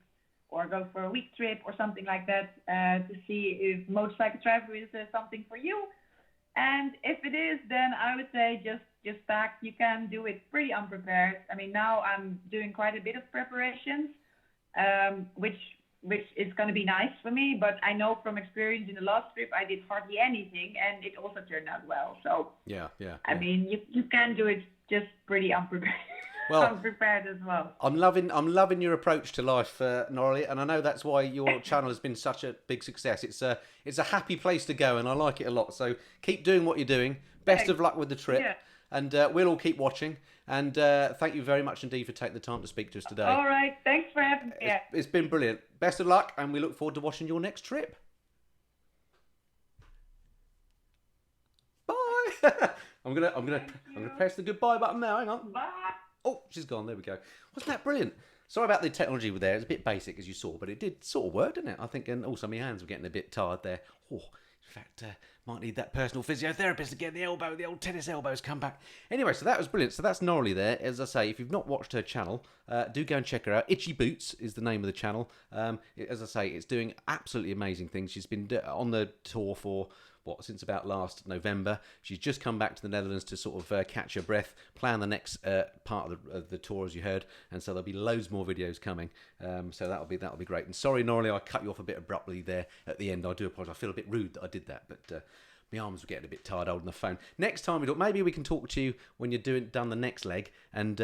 or go for a week trip, or something like that, to see if motorcycle travel is something for you. And if it is, then I would say just pack. You can do it pretty unprepared. I mean, now I'm doing quite a bit of preparations, which is going to be nice for me. But I know from experience in the last trip, I did hardly anything, and it also turned out well. So yeah. I mean, you can do it just pretty unprepared. Well, unprepared as well. I'm loving your approach to life, Noraly, and I know that's why your channel has been such a big success. It's a happy place to go, and I like it a lot. So keep doing what you're doing. Best of luck with the trip. and we'll all keep watching. And thank you very much indeed for taking the time to speak to us today. All right, thanks for having me. It's been brilliant. Best of luck, and we look forward to watching your next trip. Bye. I'm gonna press the goodbye button now. Hang on. Bye. Oh, she's gone. There we go. Wasn't that brilliant? Sorry about the technology with there. It's a bit basic, as you saw, but it did sort of work, didn't it? I think, and also my hands were getting a bit tired there. Oh, in fact, might need that personal physiotherapist to get the old tennis elbows come back. Anyway, so that was brilliant. So that's Noraly there. As I say, if you've not watched her channel, do go and check her out. Itchy Boots is the name of the channel. As I say, it's doing absolutely amazing things. She's been on the tour for since about last November. She's just come back to the Netherlands to sort of catch her breath, plan the next part of the tour, as you heard, and so there'll be loads more videos coming. So that'll be great. And sorry, Noraly, I cut you off a bit abruptly there at the end. I do apologise. I feel a bit rude that I did that, but my arms were getting a bit tired holding the phone. Next time maybe we can talk to you when you're done the next leg, and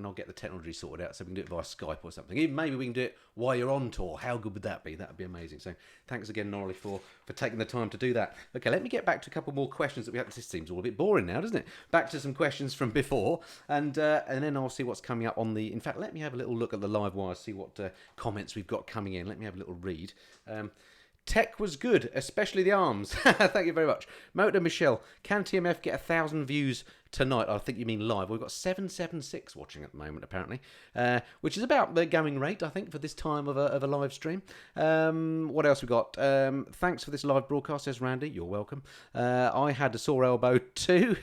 I'll get the technology sorted out so we can do it via Skype or something. Even maybe we can do it while you're on tour. How good would that be? That would be amazing. So thanks again, Noraly, for taking the time to do that. Okay, let me get back to a couple more questions that we have. This seems all a bit boring now, doesn't it? Back to some questions from before, and then I'll see what's coming up on the... In fact, let me have a little look at the live wire, see what comments we've got coming in. Let me have a little read. Tech was good, especially the arms. Thank you very much. Motor Michelle, can TMF get 1,000 views tonight? I think you mean live. We've got 776 watching at the moment, apparently, which is about the going rate, I think, for this time of a live stream. What else we got? Thanks for this live broadcast, says Randy. You're welcome. I had a sore elbow too.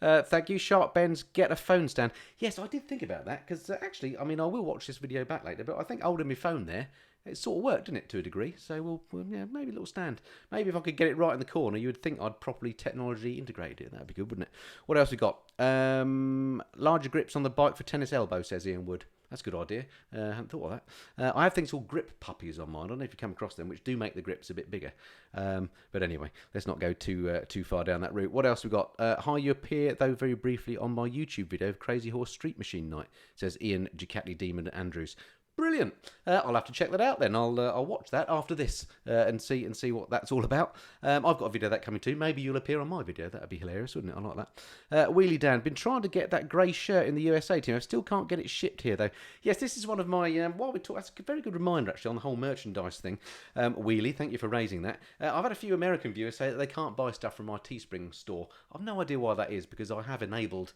Thank you. Sharp Ben's, get a phone stand. Yes, I did think about that, because actually, I mean, I will watch this video back later, but I think holding my phone there, it sort of worked, didn't it, to a degree? So yeah, maybe a little stand. Maybe if I could get it right in the corner, you would think I'd properly technology integrated it. That'd be good, wouldn't it? What else we got? Larger grips on the bike for tennis elbow, says Ian Wood. That's a good idea. I hadn't thought of that. I have things called grip puppies on mine. I don't know if you come across them, which do make the grips a bit bigger. But anyway, let's not go too far down that route. What else we got? Hi, you appear, though very briefly, on my YouTube video of Crazy Horse Street Machine Night, says Ian Ducati Demon Andrews. Brilliant. I'll have to check that out then. I'll watch that after this and see what that's all about. I've got a video of that coming too. Maybe you'll appear on my video. That'd be hilarious, wouldn't it? I like that. Wheelie Dan, been trying to get that grey shirt in the USA team. I still can't get it shipped here though. Yes, this is one of my while we talk. That's a very good reminder actually on the whole merchandise thing. Wheelie, thank you for raising that. I've had a few American viewers say that they can't buy stuff from my Teespring store. I've no idea why that is, because I have enabled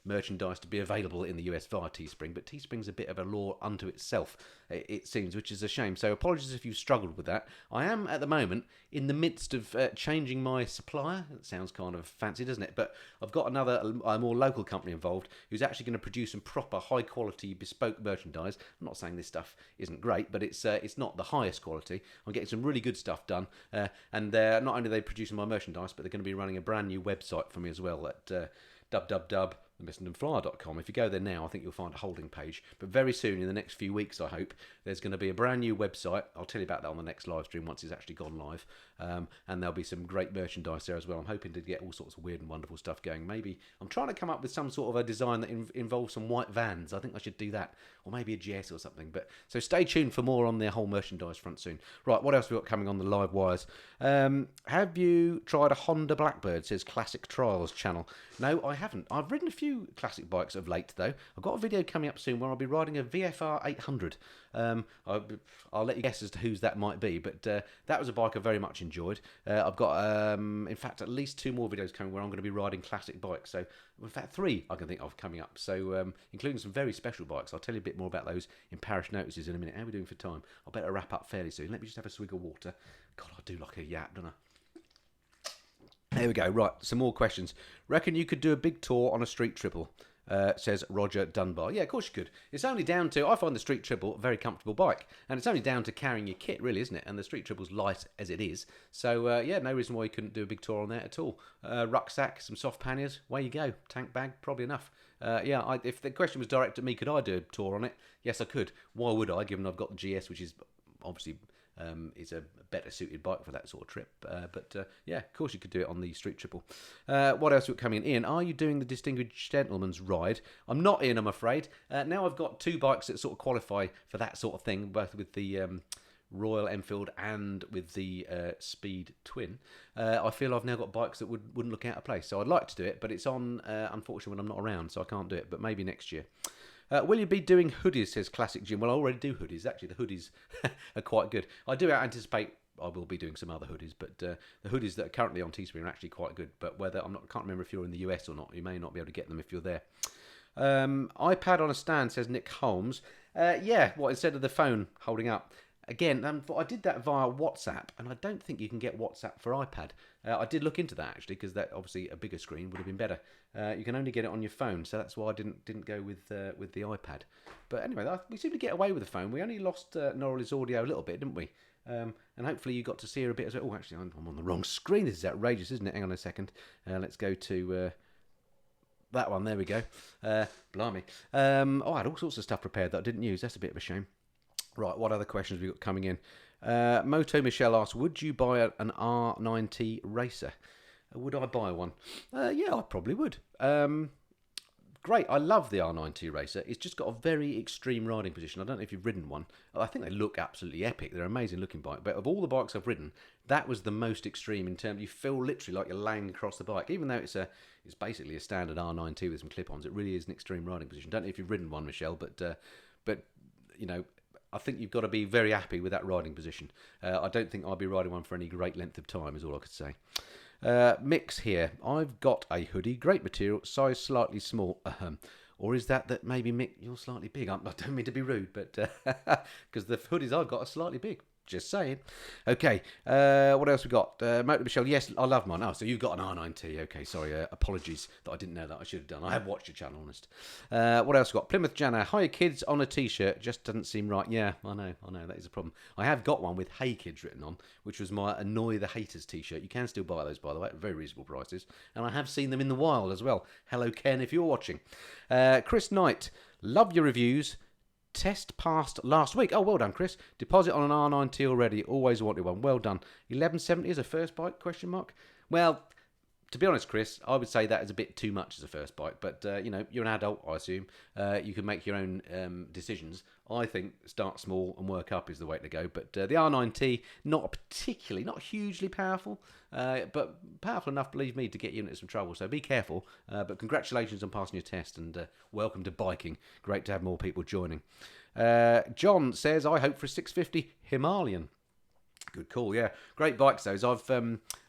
merchandise to be available in the US via Teespring, but Teespring's a bit of a law unto itself, it seems, which is a shame. So apologies if you've struggled with that. I am at the moment in the midst of changing my supplier. That sounds kind of fancy, doesn't it? But I've got a more local company involved who's actually going to produce some proper high quality bespoke merchandise. I'm not saying this stuff isn't great, but it's not the highest quality. I'm getting some really good stuff done, and not only are they producing my merchandise, but they're going to be running a brand new website for me as well at www.missendenflyer.com. If you go there now, I think you'll find a holding page. But very soon, in the next few weeks, I hope, there's going to be a brand new website. I'll tell you about that on the next live stream once it's actually gone live. And there'll be some great merchandise there as well. I'm hoping to get all sorts of weird and wonderful stuff going. Maybe I'm trying to come up with some sort of a design that involves some white vans. I think I should do that. Or maybe a GS or something. But so stay tuned for more on their whole merchandise front soon. Right, what else have we got coming on the live wires? Have you tried a Honda Blackbird, says Classic Trials channel. No, I haven't. I've ridden a few classic bikes of late, though. I've got a video coming up soon where I'll be riding a VFR 800. I'll let you guess as to whose that might be, but that was a bike I very much enjoyed. I've got, in fact, at least 2 more videos coming where I'm going to be riding classic bikes. So, in fact, 3 I can think of coming up. So, including some very special bikes. I'll tell you a bit more about those in Parish Notices in a minute. How are we doing for time? I better wrap up fairly soon. Let me just have a swig of water. God, I do like a yap, don't I? There we go. Right, some more questions. Reckon you could do a big tour on a street triple, says Roger Dunbar. Yeah, of course you could. It's only down to, I find the street triple a very comfortable bike, and it's only down to carrying your kit, really, isn't it? And the street triple's light as it is. So, yeah, no reason why you couldn't do a big tour on there at all. Rucksack, some soft panniers, away you go. Tank bag, probably enough. Yeah, if the question was directed at me, could I do a tour on it? Yes, I could. Why would I, given I've got the GS, which is obviously... is a better suited bike for that sort of trip. But yeah, of course you could do it on the street triple. What else are coming in? Are you doing the Distinguished Gentleman's Ride? I'm not in, I'm afraid. Now I've got 2 bikes that sort of qualify for that sort of thing, both with the Royal Enfield and with the Speed Twin, I feel I've now got bikes that wouldn't look out of place. So I'd like to do it, but it's on, unfortunately, when I'm not around, so I can't do it. But maybe next year. Will you be doing hoodies, says Classic Jim. Well, I already do hoodies. Actually, the hoodies are quite good. I do anticipate I will be doing some other hoodies, but the hoodies that are currently on Teespring are actually quite good. But whether I can't remember if you're in the US or not. You may not be able to get them if you're there. iPad on a stand, says Nick Holmes. Instead of the phone holding up. Again, I did that via WhatsApp, and I don't think you can get WhatsApp for iPad. I did look into that actually, because that obviously a bigger screen would have been better. You can only get it on your phone, so that's why I didn't go with the iPad. But anyway, we seem to get away with the phone. We only lost Noraly's audio a little bit, didn't we? And hopefully you got to see her a bit as well. Oh, actually, I'm on the wrong screen. This is outrageous, isn't it? Hang on a second. Let's go to that one. There we go. Blimey. I had all sorts of stuff prepared that I didn't use. That's a bit of a shame. Right, what other questions have we got coming in? Moto Michelle asks, would you buy an R9T racer? Would I buy one? Yeah, I probably would. Great, I love the R9T racer. It's just got a very extreme riding position. I don't know if you've ridden one. I think they look absolutely epic. They're an amazing looking bike. But of all the bikes I've ridden, that was the most extreme in terms you feel literally like you're laying across the bike. Even though it's basically a standard R9T with some clip-ons, it really is an extreme riding position. Don't know if you've ridden one, Michelle, but you know, I think you've got to be very happy with that riding position. I don't think I'll be riding one for any great length of time, is all I could say. Mix here. I've got a hoodie, great material, size slightly small. Or is that maybe Mick, you're slightly big? I don't mean to be rude, but because the hoodies I've got are slightly big. Just saying. Okay, what else we got? Motor Michelle, yes, I love mine. Oh, so you've got an R9T. Okay, sorry, apologies that I didn't know that. I should have done. I have watched your channel, honest. What else we got? Plymouth Jana, hi kids on a T-shirt. Just doesn't seem right. Yeah, I know, that is a problem. I have got one with Hey Kids written on, which was my Annoy the Haters T-shirt. You can still buy those, by the way, at very reasonable prices. And I have seen them in the wild as well. Hello, Ken, if you're watching. Chris Knight, love your reviews. Test passed last week. Oh, well done, Chris. Deposit on an R9T already. Always wanted one. Well done. 1170 as a first bike, question mark? Well, to be honest, Chris, I would say that is a bit too much as a first bike. But, you're an adult, I assume. You can make your own decisions. I think start small and work up is the way to go. But the R9T, not hugely powerful, but powerful enough, believe me, to get you into some trouble. So be careful. But congratulations on passing your test and welcome to biking. Great to have more people joining. John says, I hope for a 650 Himalayan. Good call, yeah. Great bikes, those.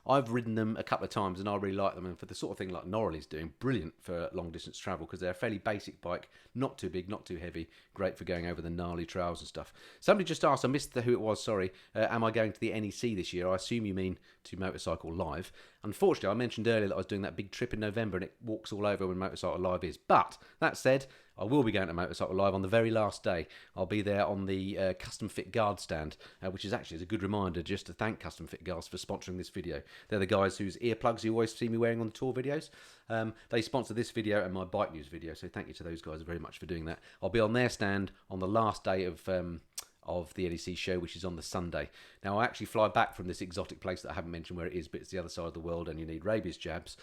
I've ridden them a couple of times and I really like them. And for the sort of thing like Noraly's doing, brilliant for long distance travel because they're a fairly basic bike, not too big, not too heavy, great for going over the gnarly trails and stuff. Somebody just asked, I missed who it was, sorry, am I going to the NEC this year? I assume you mean to Motorcycle Live. Unfortunately, I mentioned earlier that I was doing that big trip in November and it walks all over when Motorcycle Live is. But that said, I will be going to Motorcycle Live on the very last day. I'll be there on the Custom Fit Guard stand, which is actually a good reminder just to thank Custom Fit Guards for sponsoring this video. They're the guys whose earplugs you always see me wearing on the tour videos. They sponsor this video and my bike news video, so thank you to those guys very much for doing that. I'll be on their stand on the last day of the NEC show, which is on the Sunday. Now, I actually fly back from this exotic place that I haven't mentioned where it is, but it's the other side of the world and you need rabies jabs.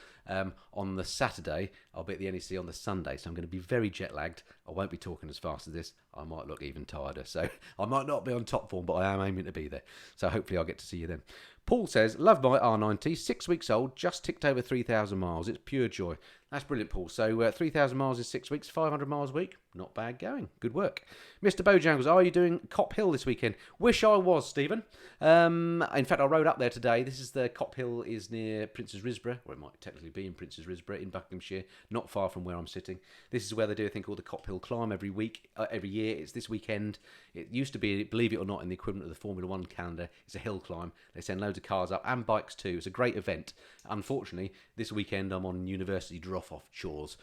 On the Saturday, I'll be at the NEC on the Sunday, so I'm going to be very jet-lagged. I won't be talking as fast as this. I might look even tireder, so I might not be on top form, but I am aiming to be there. So hopefully I'll get to see you then. Paul says, love my R9T, 6 weeks old, just ticked over 3,000 miles. It's pure joy. That's brilliant, Paul. So 3,000 miles in 6 weeks, 500 miles a week. Not bad going. Good work. Mr. Bojangles, are you doing Cop Hill this weekend? Wish I was, Stephen. In fact, I rode up there today. This is the Cop Hill is near Prince's Risborough, or it might technically be in Prince's Risborough in Buckinghamshire, not far from where I'm sitting. This is where they do a thing called the Cop Hill Climb every year. It's this weekend. It used to be, believe it or not, in the equivalent of the Formula One calendar. It's a hill climb. They send loads of cars up and bikes too. It's a great event. Unfortunately, this weekend I'm on university drop-off chores.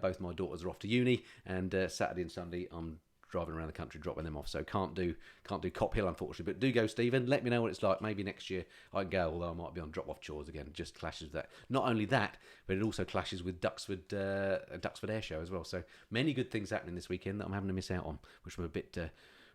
Both my daughters are off to uni, and Saturday and Sunday I'm driving around the country dropping them off. So can't do Cop Hill, unfortunately. But do go, Stephen. Let me know what it's like. Maybe next year I can go, although I might be on drop-off chores again. It just clashes with that. Not only that, but it also clashes with Duxford Air Show as well. So many good things happening this weekend that I'm having to miss out on, which I'm a bit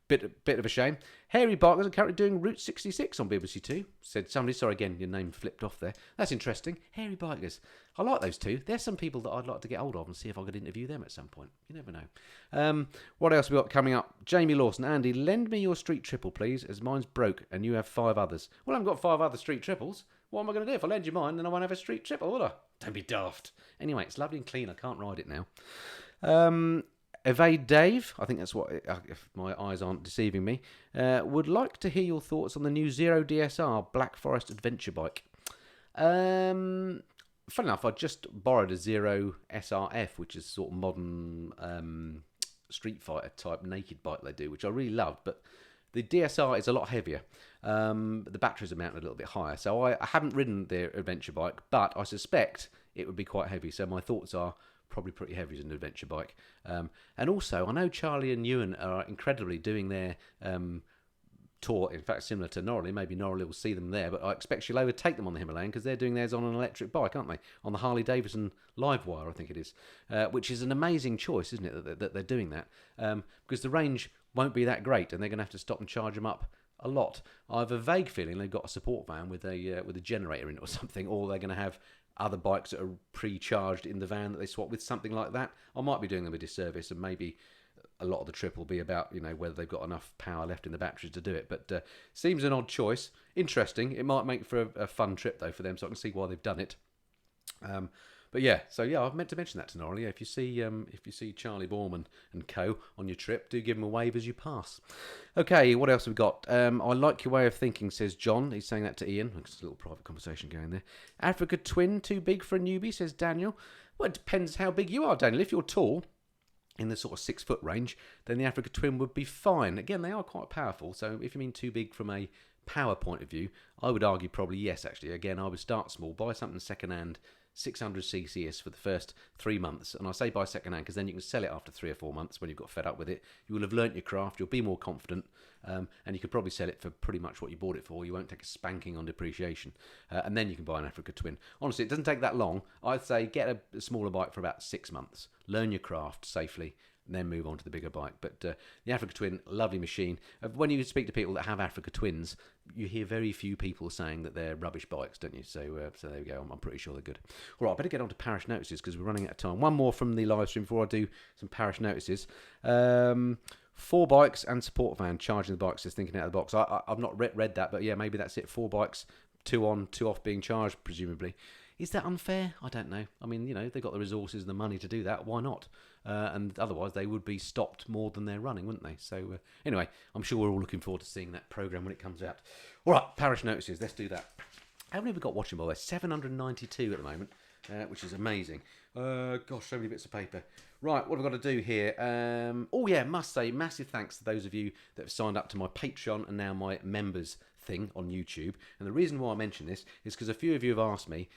Bit of a shame. Hairy Bikers are currently doing Route 66 on BBC Two, said somebody. Sorry again, your name flipped off there. That's interesting. Hairy Bikers. I like those two. There's some people that I'd like to get hold of and see if I could interview them at some point. You never know. What else have we got coming up? Jamie Lawson. Andy, lend me your street triple, please, as mine's broke and you have 5 others. Well, I haven't got 5 other street triples. What am I going to do? If I lend you mine, then I won't have a street triple, will I? Don't be daft. Anyway, it's lovely and clean. I can't ride it now. Evade Dave, I think that's what, if my eyes aren't deceiving me, would like to hear your thoughts on the new Zero DSR Black Forest adventure bike. Fun enough, I just borrowed a Zero SRF, which is sort of modern Street Fighter type naked bike they do, which I really loved, but the DSR is a lot heavier. The batteries are mounted a little bit higher, so I haven't ridden their adventure bike, but I suspect it would be quite heavy, so my thoughts are probably pretty heavy as an adventure bike. And also, I know Charlie and Ewan are incredibly doing their tour, in fact, similar to Noraly. Maybe Noraly will see them there, but I expect she'll overtake them on the Himalayan because they're doing theirs on an electric bike, aren't they? On the Harley Davidson Livewire, I think it is, which is an amazing choice, isn't it, that they're doing that? Because the range won't be that great, and they're going to have to stop and charge them up a lot. I have a vague feeling they've got a support van with a generator in it or something, or they're going to have other bikes that are pre-charged in the van that they swap with, something like that. I might be doing them a disservice, and maybe a lot of the trip will be about, whether they've got enough power left in the batteries to do it. But seems an odd choice. Interesting. It might make for a fun trip, though, for them, so I can see why they've done it. But yeah, so yeah, I've meant to mention that to Noraly. If you see Charlie Borman and co on your trip, do give them a wave as you pass. Okay, what else have we got? I like your way of thinking, says John. He's saying that to Ian. It's a little private conversation going there. Africa Twin, too big for a newbie, says Daniel. Well, it depends how big you are, Daniel. If you're tall, in the sort of 6 foot range, then the Africa Twin would be fine. Again, they are quite powerful, so if you mean too big from a power point of view, I would argue probably yes, actually. Again, I would start small, buy something second hand, 600 cc's for the first 3 months, and I say buy second hand because then you can sell it after 3 or 4 months when you've got fed up with it. You will have learnt your craft, you'll be more confident, and you could probably sell it for pretty much what you bought it for. You won't take a spanking on depreciation, and then you can buy an Africa Twin. Honestly, it doesn't take that long. I'd say get a smaller bike for about 6 months, learn your craft safely, and then move on to the bigger bike. But the Africa Twin, lovely machine. When you speak to people that have Africa Twins, you hear very few people saying that they're rubbish bikes, don't you? So there we go. I'm pretty sure they're good. All right, I better get on to Parish Notices because we're running out of time. One more from the live stream before I do some Parish Notices. 4 bikes and support van charging the bikes, just thinking out of the box. I've not read that, but yeah, maybe that's it. 4 bikes, 2 on, 2 off being charged, presumably. Is that unfair? I don't know. I mean, they've got the resources and the money to do that. Why not? And otherwise, they would be stopped more than they're running, wouldn't they? So anyway, I'm sure we're all looking forward to seeing that programme when it comes out. All right, Parish Notices. Let's do that. How many have we got watching, by the way? 792 at the moment, which is amazing. Gosh, so many bits of paper. Right, what have I got to do here? Must say massive thanks to those of you that have signed up to my Patreon and now my members thing on YouTube. And the reason why I mention this is because a few of you have asked me,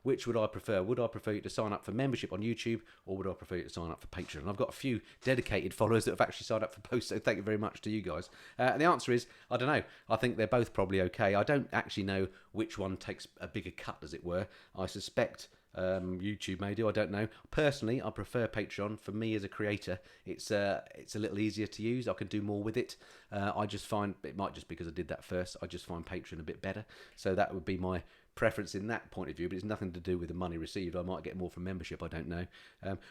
which would I prefer? Would I prefer you to sign up for membership on YouTube, or would I prefer you to sign up for Patreon? And I've got a few dedicated followers that have actually signed up for posts, so thank you very much to you guys. And the answer is, I don't know. I think they're both probably okay. I don't actually know which one takes a bigger cut, as it were. I suspect YouTube may do, I don't know. Personally, I prefer Patreon. For me as a creator, it's a little easier to use. I can do more with it. I just find, it might just because I did that first, I just find Patreon a bit better. So that would be my preference in that point of view, but it's nothing to do with the money received. I might get more from membership, I don't know.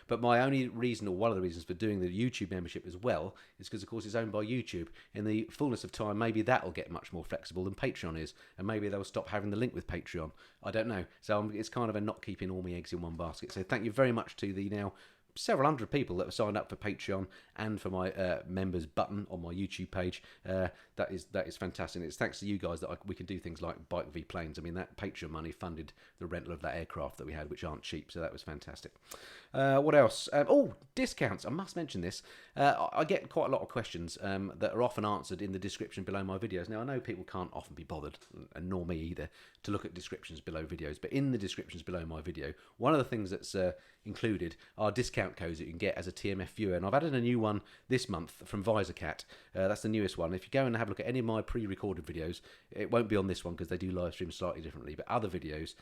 But my only reason, or one of the reasons for doing the YouTube membership as well, is because of course it's owned by YouTube. In the fullness of time, maybe that'll get much more flexible than Patreon is, and maybe they'll stop having the link with Patreon. I don't know. So it's kind of a not keeping all my eggs in one basket. So thank you very much to the now several hundred people that have signed up for Patreon and for my members button on my YouTube page. That is fantastic. It's thanks to you guys that we can do things like Bike v Planes. I mean, that Patreon money funded the rental of that aircraft that we had, which aren't cheap, so that was fantastic. What else? Discounts. I must mention this. I get quite a lot of questions that are often answered in the description below my videos. Now, I know people can't often be bothered, and nor me either, to look at descriptions below videos, but in the descriptions below my video, one of the things that's included are discount codes that you can get as a TMF viewer, and I've added a new one this month from VisorCat. That's the newest one. If you go and have a look at any of my pre-recorded videos, it won't be on this one because they do live stream slightly differently, but other videos,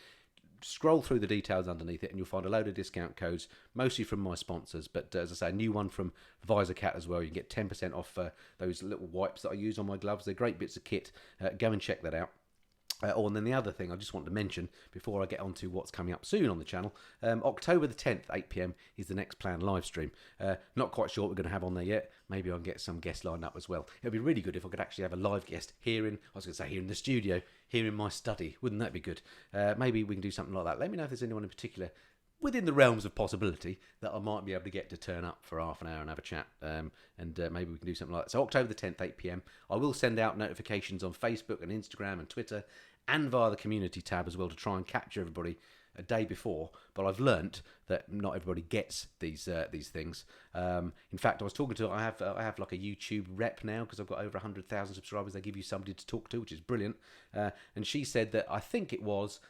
scroll through the details underneath it and you'll find a load of discount codes, mostly from my sponsors, but as I say, a new one from VisorCat as well. You can get 10% off those little wipes that I use on my gloves. They're great bits of kit. Go and check that out. And then the other thing I just want to mention before I get on to what's coming up soon on the channel, October the 10th, 8 p.m. is the next planned live stream. Not quite sure what we're going to have on there yet. Maybe I'll get some guests lined up as well. It would be really good if I could actually have a live guest here in the studio, here in my study. Wouldn't that be good? Maybe we can do something like that. Let me know if there's anyone in particular within the realms of possibility that I might be able to get to turn up for half an hour and have a chat, and maybe we can do something like that. So October the 10th, 8 p.m. I will send out notifications on Facebook and Instagram and Twitter and via the community tab as well to try and capture everybody a day before. But I've learnt that not everybody gets these things. In fact, I have like a YouTube rep now because I've got over 100,000 subscribers. They give you somebody to talk to, which is brilliant. And she said that I think it was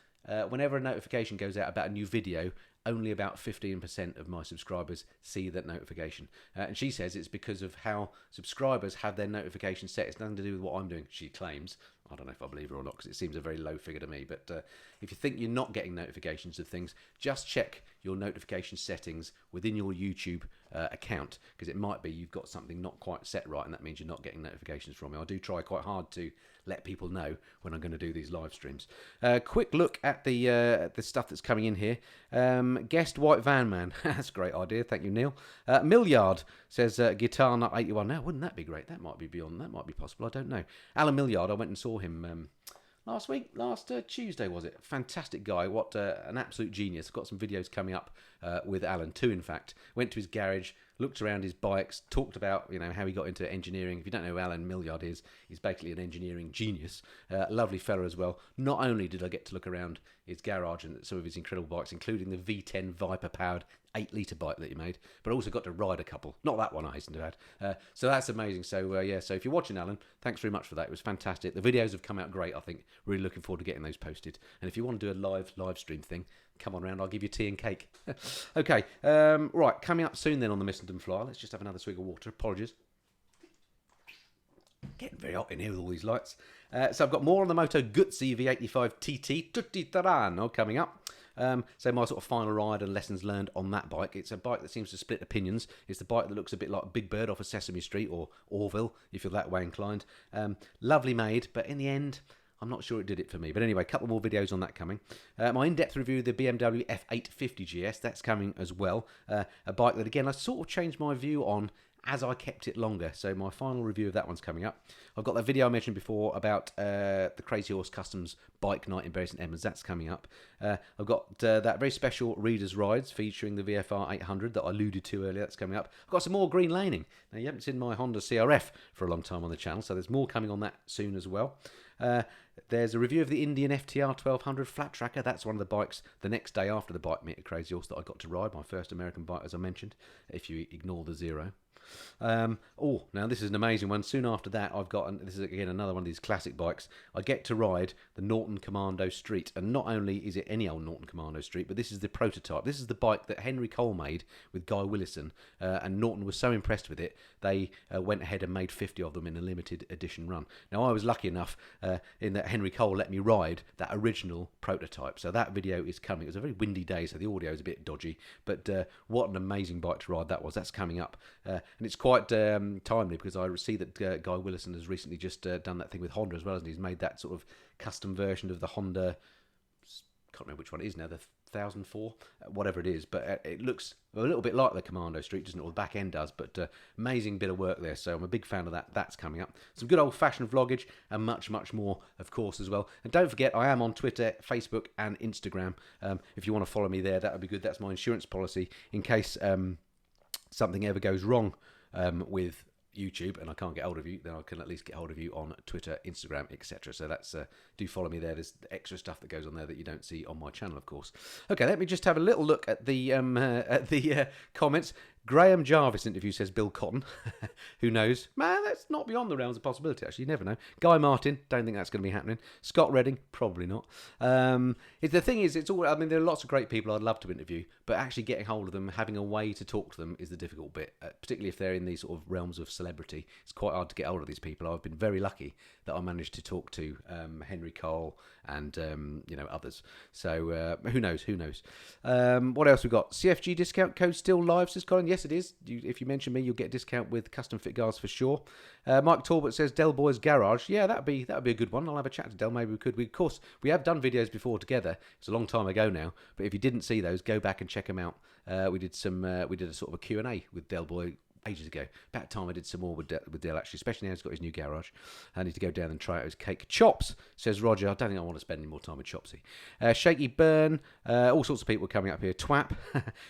whenever a notification goes out about a new video, only about 15% of my subscribers see that notification. And she says it's because of how subscribers have their notifications set. It's nothing to do with what I'm doing, she claims. I don't know if I believe her or not because it seems a very low figure to me. But if you think you're not getting notifications of things, just check your notification settings within your YouTube account, because it might be you've got something not quite set right, and that means you're not getting notifications from me. I do try quite hard to let people know when I'm going to do these live streams. Quick look at the stuff that's coming in here. Guest White Van Man. That's a great idea. Thank you, Neil. Milliard says Guitar Nut 81. Now, wouldn't that be great? That might be beyond. That might be possible. I don't know. Alan Milliard, I went and saw him last Tuesday, was it? Fantastic guy. What an absolute genius. Got some videos coming up with Alan, two in fact. Went to his garage, looked around his bikes, talked about how he got into engineering. If you don't know who Alan Milliard is, he's basically an engineering genius. Lovely fella as well. Not only did I get to look around his garage and some of his incredible bikes, including the V10 Viper powered 8-litre bike that he made, but I also got to ride a couple. Not that one, I hasten to add. So that's amazing. So so if you're watching, Alan, thanks very much for that. It was fantastic. The videos have come out great, I think. Really looking forward to getting those posted. And if you want to do a live stream thing, come on round, I'll give you tea and cake. Okay, right, coming up soon then on the Missenden Flyer. Let's just have another swig of water. Apologies. Getting very hot in here with all these lights. So I've got more on the Moto Guzzi V85 TT Tutti Terrano coming up. So my sort of final ride and lessons learned on that bike. It's a bike that seems to split opinions. It's the bike that looks a bit like Big Bird off of Sesame Street or Orville, if you're that way inclined. Lovely made, but in the end, I'm not sure it did it for me. But anyway, a couple more videos on that coming. My in-depth review of the BMW F850 GS, that's coming as well. A bike that, again, I sort of changed my view on as I kept it longer. So my final review of that one's coming up. I've got that video I mentioned before about the Crazy Horse Customs bike night in Bury St Edmunds. That's coming up. I've got that very special Reader's Rides featuring the VFR 800 that I alluded to earlier. That's coming up. I've got some more green laning. Now, you haven't seen my Honda CRF for a long time on the channel, so there's more coming on that soon as well. There's a review of the Indian FTR 1200 Flat Tracker. That's one of the bikes the next day after the bike meet at Crazy Horse that I got to ride. My first American bike, as I mentioned, if you ignore the zero. Now this is an amazing one. Soon after that, I've got, and this is again another one of these classic bikes, I get to ride the Norton Commando Street. And not only is it any old Norton Commando Street, but this is the prototype. This is the bike that Henry Cole made with Guy Willison, and Norton was so impressed with it, they went ahead and made 50 of them in a limited edition run. Now, I was lucky enough in that Henry Cole let me ride that original prototype. So that video is coming. It was a very windy day, so the audio is a bit dodgy, but what an amazing bike to ride that was. That's coming up. And it's quite timely because I see that Guy Willison has recently just done that thing with Honda as well, hasn't he? He's made that sort of custom version of the Honda, can't remember which one it is now, the 1004, whatever it is, but it looks a little bit like the Commando Street, doesn't it? Or the back end does, but amazing bit of work there, so I'm a big fan of that. That's coming up. Some good old-fashioned vloggage and much, much more, of course, as well. And don't forget, I am on Twitter, Facebook, and Instagram. If you want to follow me there, that would be good. That's my insurance policy in case something ever goes wrong with YouTube and I can't get hold of you, then I can at least get hold of you on Twitter, Instagram, etc. So that's do follow me there. There's extra stuff that goes on there that you don't see on my channel, of course. Okay, let me just have a little look at the comments. Graham Jarvis interview, says Bill Cotton. Who knows? Man, that's not beyond the realms of possibility, actually. You never know. Guy Martin, don't think that's going to be happening. Scott Redding, probably not. The thing is, it's all. I mean, there are lots of great people I'd love to interview, but actually getting hold of them, having a way to talk to them is the difficult bit, particularly if they're in these sort of realms of celebrity. It's quite hard to get hold of these people. I've been very lucky that I managed to talk to Henry Cole and others. So who knows? What else we got? CFG discount code still live, says Colin. Yes, it is. If you mention me, you'll get a discount with custom fit guards for sure. Mike Talbot says Del Boy's Garage. Yeah, that'd be a good one. I'll have a chat to Del. Maybe we could. Of course, we have done videos before together. It's a long time ago now. But if you didn't see those, go back and check them out. We did a sort of a Q&A with Del Boy ages ago. About time I did some more with Del, actually, especially now he's got his new garage. I need to go down and try out his cake. Chops, says Roger. I don't think I want to spend any more time with Chopsy. Shaky Burn, all sorts of people coming up here. Twap,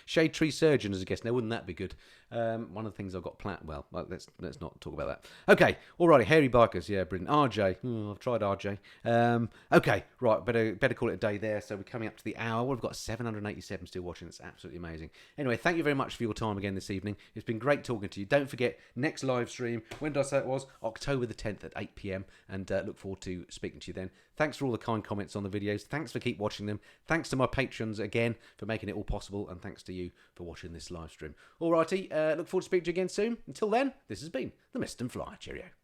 Shade Tree Surgeon as a guest. Now, wouldn't that be good? One of the things I've got planned. Well, let's not talk about that. Okay, alrighty. Hairy Bikers, yeah, brilliant. RJ, I've tried RJ. Okay, right, better call it a day there. So we're coming up to the hour. We've got 787 still watching. It's absolutely amazing. Anyway, thank you very much for your time again this evening. It's been great talking to you. Don't forget, next live stream, when did I say it was? October the 10th at 8 p.m. And look forward to speaking to you then. Thanks for all the kind comments on the videos. Thanks for keep watching them. Thanks to my patrons again for making it all possible. And thanks to you for watching this live stream. Alrighty, look forward to speaking to you again soon. Until then, this has been the Missenden Flyer. Cheerio.